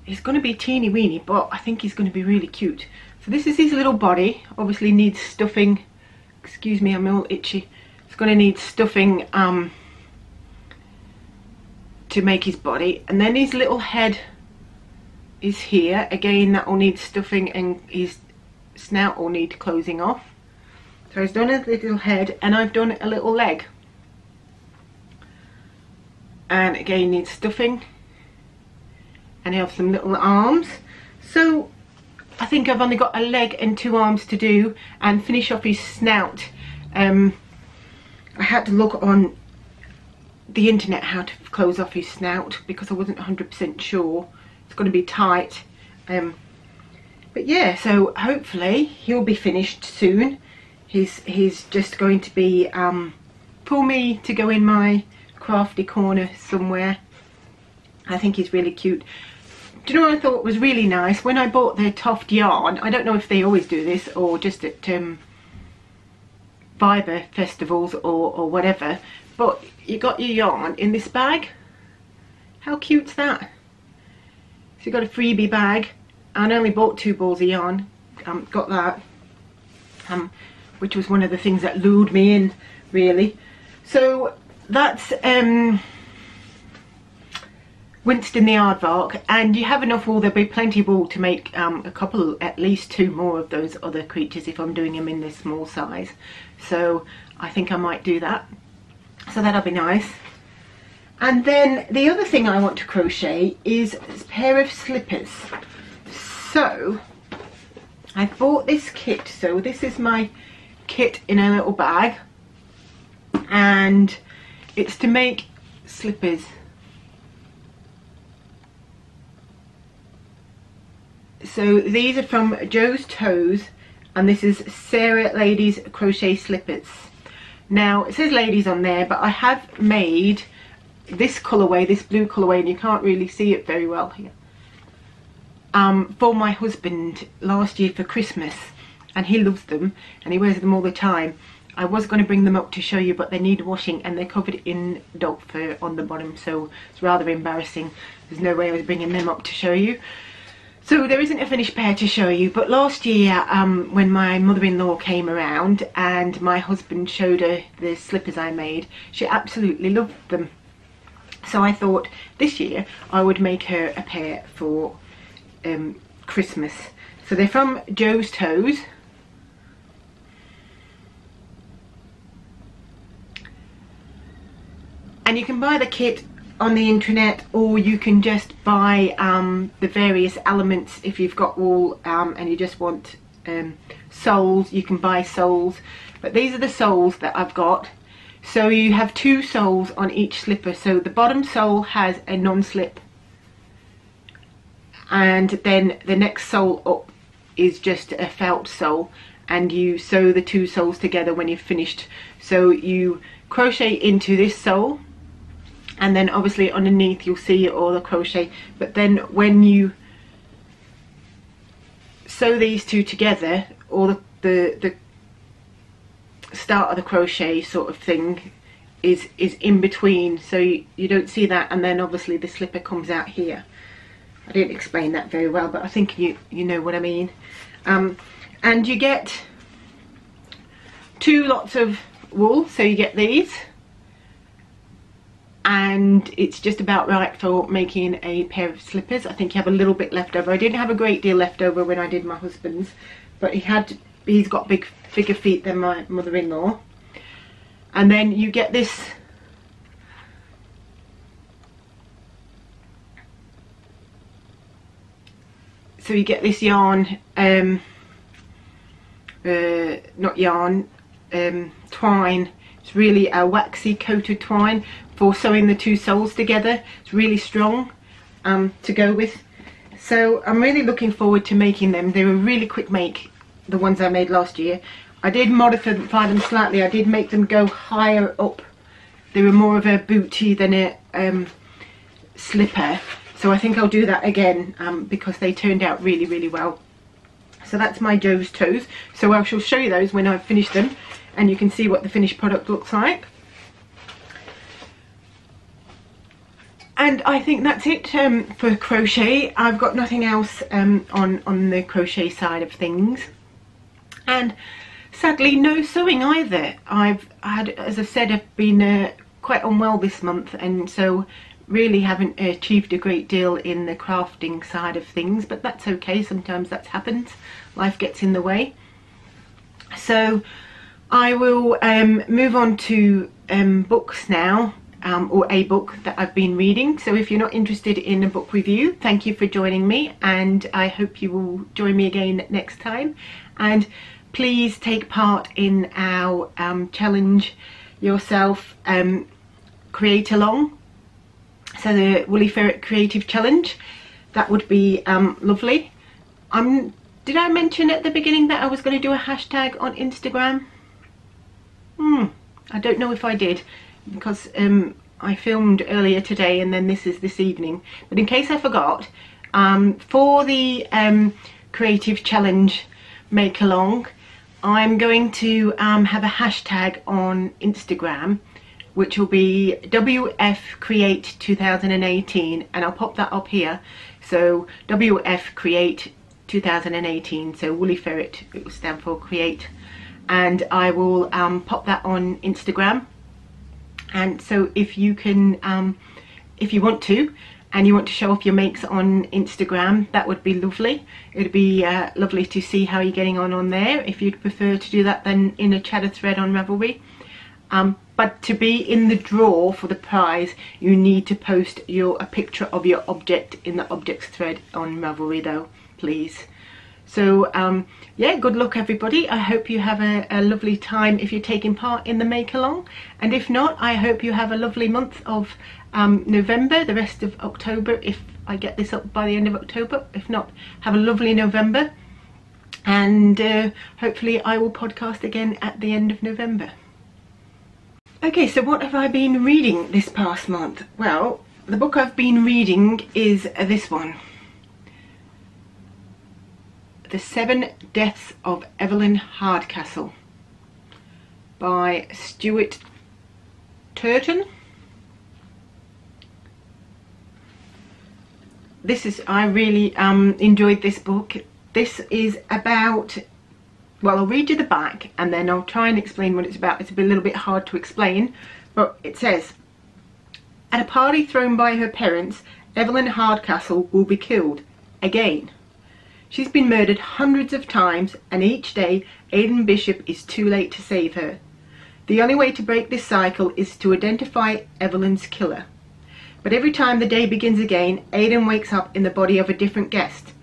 he's going to be teeny weeny, but I think he's going to be really cute. So this is his little body. Obviously needs stuffing. Excuse me, I'm all itchy. It's going to need stuffing to make his body, and then his little head is here. Again, that will need stuffing, and his snout will need closing off. So I've done a little head, and I've done a little leg, and again needs stuffing, and I have some little arms. So I think I've only got a leg and 2 arms to do and finish off his snout. I had to look on the internet how to close off his snout because I wasn't 100% sure. It's going to be tight, but yeah, so hopefully he'll be finished soon. He's just going to be for me to go in my crafty corner somewhere. I think he's really cute. Do you know what I thought was really nice? When I bought the Toft yarn, I don't know if they always do this or just at fibre festivals or whatever, but you got your yarn in this bag. How cute's that? So you got a freebie bag. I only bought 2 balls of yarn. Got that, which was one of the things that lured me in, really. So that's Winston the Aardvark, and you have enough wool. There'll be plenty of wool to make a couple, at least 2 more of those other creatures if I'm doing them in this small size. So I think I might do that. So that'll be nice. And then the other thing I want to crochet is a pair of slippers. So I bought this kit. So this is my kit in a little bag, and it's to make slippers. So these are from Joe's Toes, and this is Sarah Ladies Crochet Slippers. Now it says ladies on there, but I have made this colourway, this blue colourway, and you can't really see it very well here, for my husband last year for Christmas, and he loves them and he wears them all the time. I was going to bring them up to show you, but they need washing and they're covered in dog fur on the bottom, so it's rather embarrassing. There's no way I was bringing them up to show you. So there isn't a finished pair to show you, but last year when my mother-in-law came around and my husband showed her the slippers I made, she absolutely loved them. So I thought this year I would make her a pair for Christmas. So they're from Joe's Toes. And you can buy the kit on the internet, or you can just buy the various elements. If you've got wool and you just want soles, you can buy soles, but these are the soles that I've got. So you have 2 soles on each slipper. So the bottom sole has a non-slip, and then the next sole up is just a felt sole, and you sew the 2 soles together when you've finished. So you crochet into this sole, and then obviously underneath you'll see all the crochet, but then when you sew these 2 together, all the start of the crochet sort of thing is in between, so you don't see that, and then obviously the slipper comes out here. I didn't explain that very well, but I think you know what I mean. And you get 2 lots of wool, so you get these, and it's just about right for making a pair of slippers. I think you have a little bit left over. I didn't have a great deal left over when I did my husband's, but he's got bigger feet than my mother-in-law. And then you get this so you get this yarn, not yarn, twine. It's really a waxy coated twine for sewing the 2 soles together. It's really strong to go with. So I'm really looking forward to making them. They were really quick make, the ones I made last year. I did modify them slightly. I did make them go higher up. They were more of a booty than a slipper. So I think I'll do that again because they turned out really, really well. So that's my Joe's Toes. So I shall show you those when I've finished them, and you can see what the finished product looks like. And I think that's it for crochet. I've got nothing else on the crochet side of things. And sadly, no sewing either. I've had, as I said, I've been quite unwell this month, and so really haven't achieved a great deal in the crafting side of things, but that's okay. Sometimes that happens. Life gets in the way. So I will move on to books now. Or a book that I've been reading. So if you're not interested in a book review, thank you for joining me, and I hope you will join me again next time. And please take part in our challenge yourself create along, so the Woolly Ferret Creative Challenge. That would be lovely. Did I mention at the beginning that I was going to do a hashtag on Instagram? I don't know if I did, because I filmed earlier today and then this is this evening, but in case I forgot, for the creative challenge Mae Klong, I'm going to have a hashtag on Instagram which will be WF Create 2018, and I'll pop that up here. So WF Create 2018, so Woolly Ferret, it will stand for create, and I will pop that on Instagram. And so if you can, if you want to, and you want to show off your makes on Instagram, that would be lovely. It would be lovely to see how you're getting on there. If you'd prefer to do that, then in a chatter thread on Ravelry. But to be in the draw for the prize, you need to post a picture of your object in the objects thread on Ravelry though, please. So yeah, good luck everybody. I hope you have a lovely time if you're taking part in the Mae Klong, and if not, I hope you have a lovely month of November, the rest of October if I get this up by the end of October. If not, have a lovely November, and hopefully I will podcast again at the end of November. Okay, so what have I been reading this past month? Well, the book I've been reading is this one, The 7 Deaths of Evelyn Hardcastle by Stuart Turton. I really enjoyed this book. This is about, well, I'll read you the back and then I'll try and explain what it's about. It's a little bit hard to explain, but it says, at a party thrown by her parents, Evelyn Hardcastle will be killed again. She's been murdered hundreds of times, and each day Aidan Bishop is too late to save her. The only way to break this cycle is to identify Evelyn's killer. But every time the day begins again, Aidan wakes up in the body of a different guest,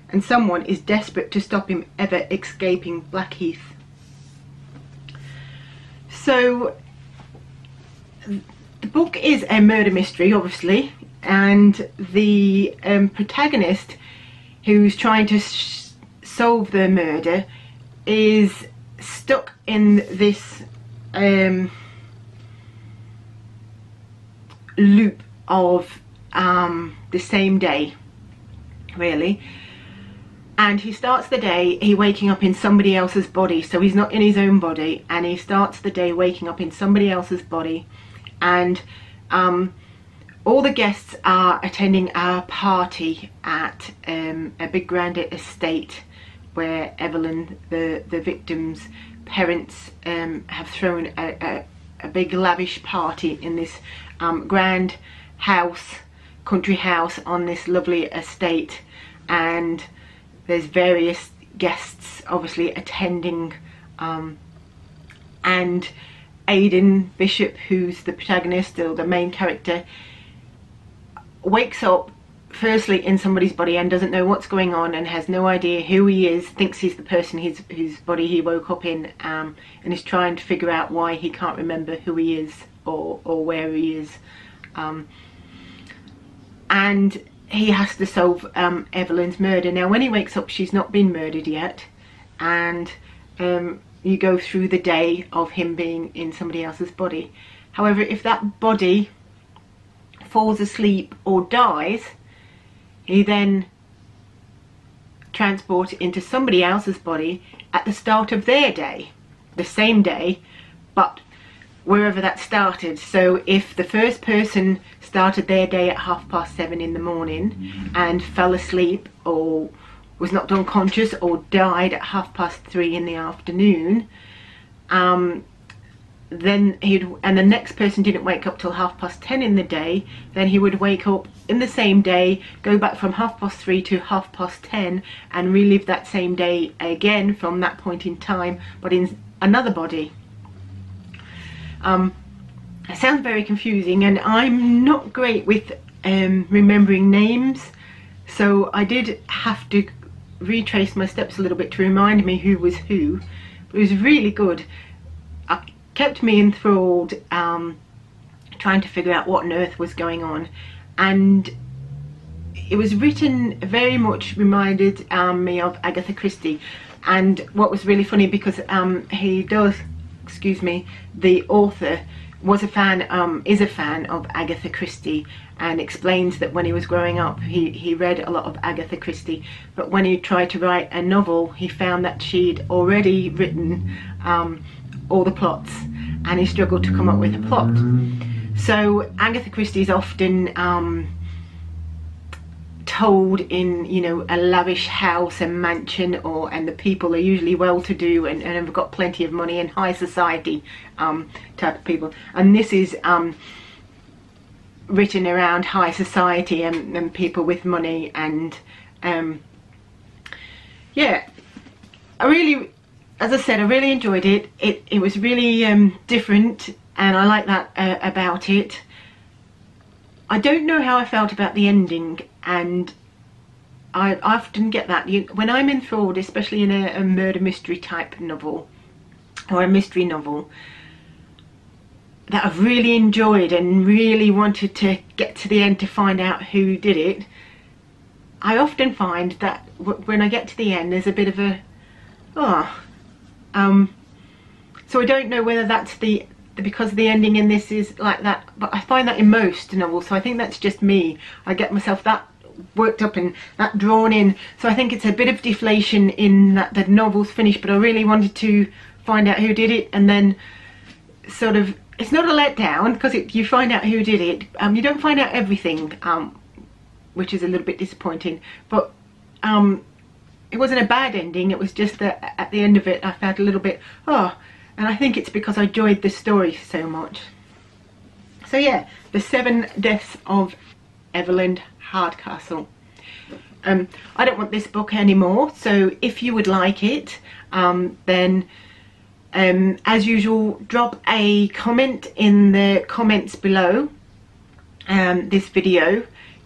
and someone is desperate to stop him ever escaping Blackheath. So the book is a murder mystery, obviously, and the protagonist, who's trying to solve the murder, is stuck in this loop of the same day, really. And he starts the day, waking up in somebody else's body, so he's not in his own body, and he starts the day waking up in somebody else's body, and all the guests are attending a party at a big grand estate where Evelyn, the victim's parents, have thrown a big lavish party in this grand house, country house on this lovely estate, and there's various guests obviously attending, and Aidan Bishop, who's the protagonist or the main character, wakes up firstly in somebody's body and doesn't know what's going on and has no idea who he is, thinks he's the person whose body he woke up in, and is trying to figure out why he can't remember who he is or where he is, and he has to solve Evelyn's murder. Now when he wakes up, she's not been murdered yet, and you go through the day of him being in somebody else's body. However, if that body falls asleep or dies, he then transported into somebody else's body at the start of their day, the same day, but wherever that started. So if the first person started their day at 7:30 in the morning and fell asleep or was knocked unconscious or died at 3:30 in the afternoon, then and the next person didn't wake up till 10:30 in the day, then he would wake up in the same day, go back from 3:30 to 10:30 and relive that same day again from that point in time, but in another body. It sounds very confusing, and I'm not great with remembering names, so I did have to retrace my steps a little bit to remind me who was who. It was really good. It kept me enthralled, trying to figure out what on earth was going on, and it was written very much reminded me of Agatha Christie. And what was really funny, because the author was a fan, is a fan of Agatha Christie, and explains that when he was growing up he read a lot of Agatha Christie, but when he tried to write a novel he found that she'd already written all the plots, and he struggled to come up with a plot. So Agatha Christie is often told in, you know, a lavish house and mansion, and the people are usually well-to-do and have got plenty of money and high society type of people, and this is written around high society and people with money, and yeah, I really, as I said, I really enjoyed it. It was really different, and I like that about it. I don't know how I felt about the ending, and I often get that when I'm enthralled, especially in a murder mystery type novel or a mystery novel that I've really enjoyed and really wanted to get to the end to find out who did it. I often find that when I get to the end there's a bit of a so I don't know whether that's because the ending in this is like that, but I find that in most novels, so I think that's just me. I get myself that worked up and that drawn in, so I think it's a bit of deflation in that the novel's finished, but I really wanted to find out who did it, and then sort of, it's not a letdown because you find out who did it. You don't find out everything, which is a little bit disappointing, but it wasn't a bad ending. It was just that at the end of it I felt a little bit and I think it's because I enjoyed the story so much. So yeah, The 7 Deaths of Evelyn, Hardcastle. I don't want this book anymore, so if you would like it, then as usual, drop a comment in the comments below this video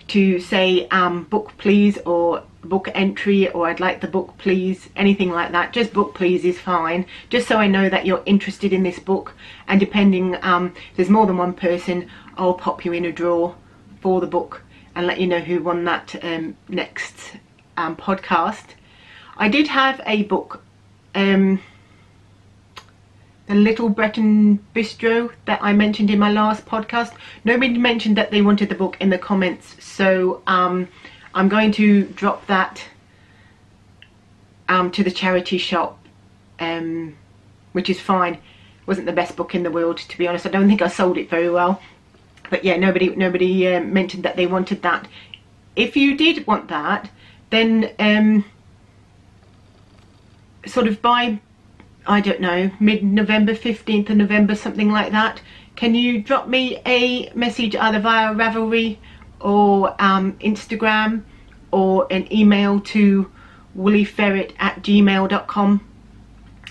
to say book please, or book entry, or I'd like the book please, anything like that. Just book please is fine, just so I know that you're interested in this book, and depending if there's more than one person, I'll pop you in a draw for the book and let you know who won that next podcast. I did have a book, The Little Breton Bistro, that I mentioned in my last podcast. Nobody mentioned that they wanted the book in the comments, so I'm going to drop that to the charity shop, which is fine. It wasn't the best book in the world, to be honest. I don't think I sold it very well, but yeah, nobody mentioned that they wanted that. If you did want that, then sort of by, I don't know, mid-November, 15th of November, something like that, can you drop me a message either via Ravelry or Instagram, or an email to woollyferret@gmail.com,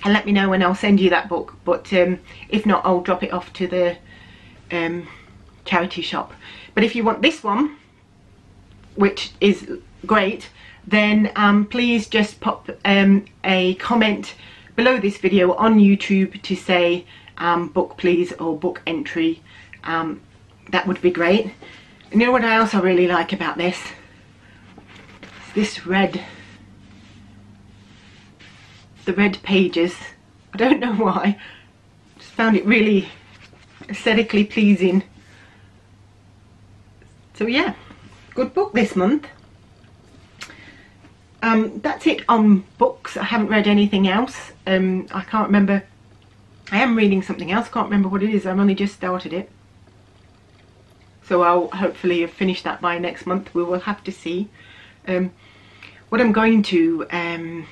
and let me know when I'll send you that book. But if not, I'll drop it off to the charity shop. But if you want this one, which is great, then please just pop a comment below this video on YouTube to say book please or book entry. That would be great. And you know what else I really like about this? It's this red. The red pages. I don't know why. Just found it really aesthetically pleasing. So yeah, good book this month. that's it on books. I haven't read anything else. I can't remember. I am reading something else. I can't remember what it is. I've only just started it. So I'll hopefully have finished that by next month. We will have to see. What I'm going to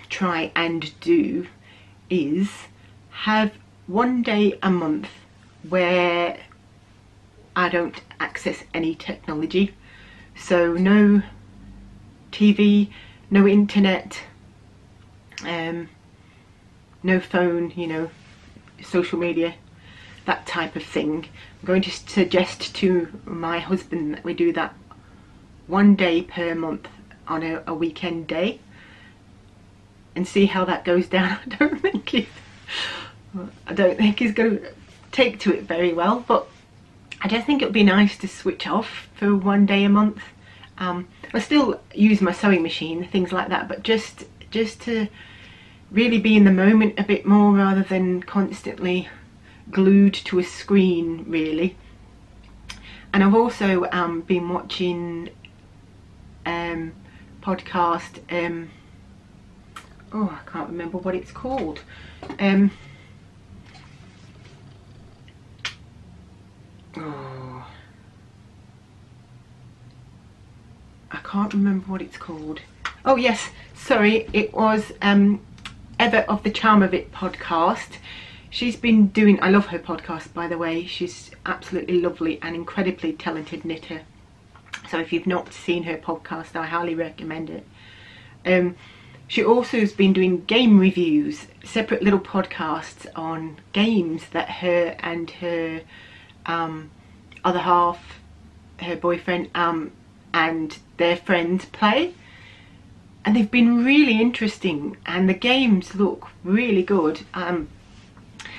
try and do is have one day a month where I don't access any technology. So no TV, no internet, no phone, you know, social media, that type of thing. I'm going to suggest to my husband that we do that one day per month on a weekend day and see how that goes down. I don't think he's going to take to it very well, but I just think it would be nice to switch off for one day a month. I still use my sewing machine, things like that, but just to really be in the moment a bit more rather than constantly glued to a screen, really. And I've also been watching podcast, oh, I can't remember what it's called. Oh, I can't remember what it's called. Oh yes, sorry, it was Eva of the Charm of It podcast. She's been doing, I love her podcast, by the way. She's absolutely lovely and incredibly talented knitter. So if you've not seen her podcast, I highly recommend it. She also has been doing game reviews, separate little podcasts on games that her and her other half, her boyfriend, and their friends play. And they've been really interesting, and the games look really good.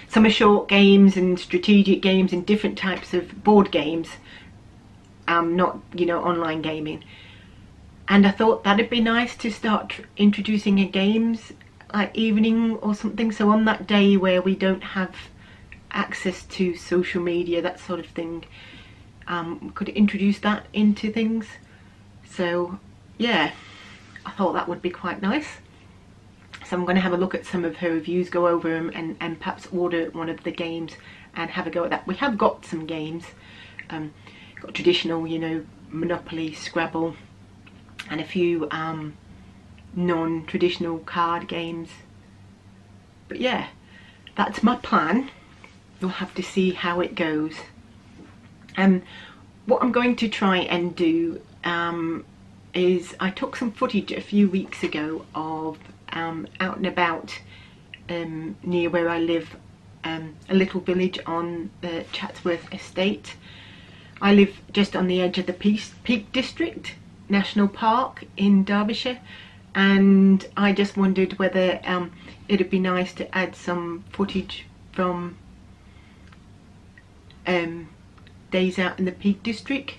Some are short games and strategic games and different types of board games, not, you know, online gaming. And I thought that'd be nice to start introducing a games like evening or something, so on that day where we don't have access to social media, that sort of thing, we could introduce that into things. So yeah, I thought that would be quite nice. So I'm going to have a look at some of her reviews, go over them, and perhaps order one of the games and have a go at that. We have got some games, got traditional, you know, Monopoly, Scrabble, and a few non-traditional card games. But yeah, that's my plan. You'll have to see how it goes. What I'm going to try and do is, I took some footage a few weeks ago of out and about near where I live, a little village on the Chatsworth estate. I live just on the edge of the Peak District National Park in Derbyshire, and I just wondered whether it'd be nice to add some footage from days out in the Peak District.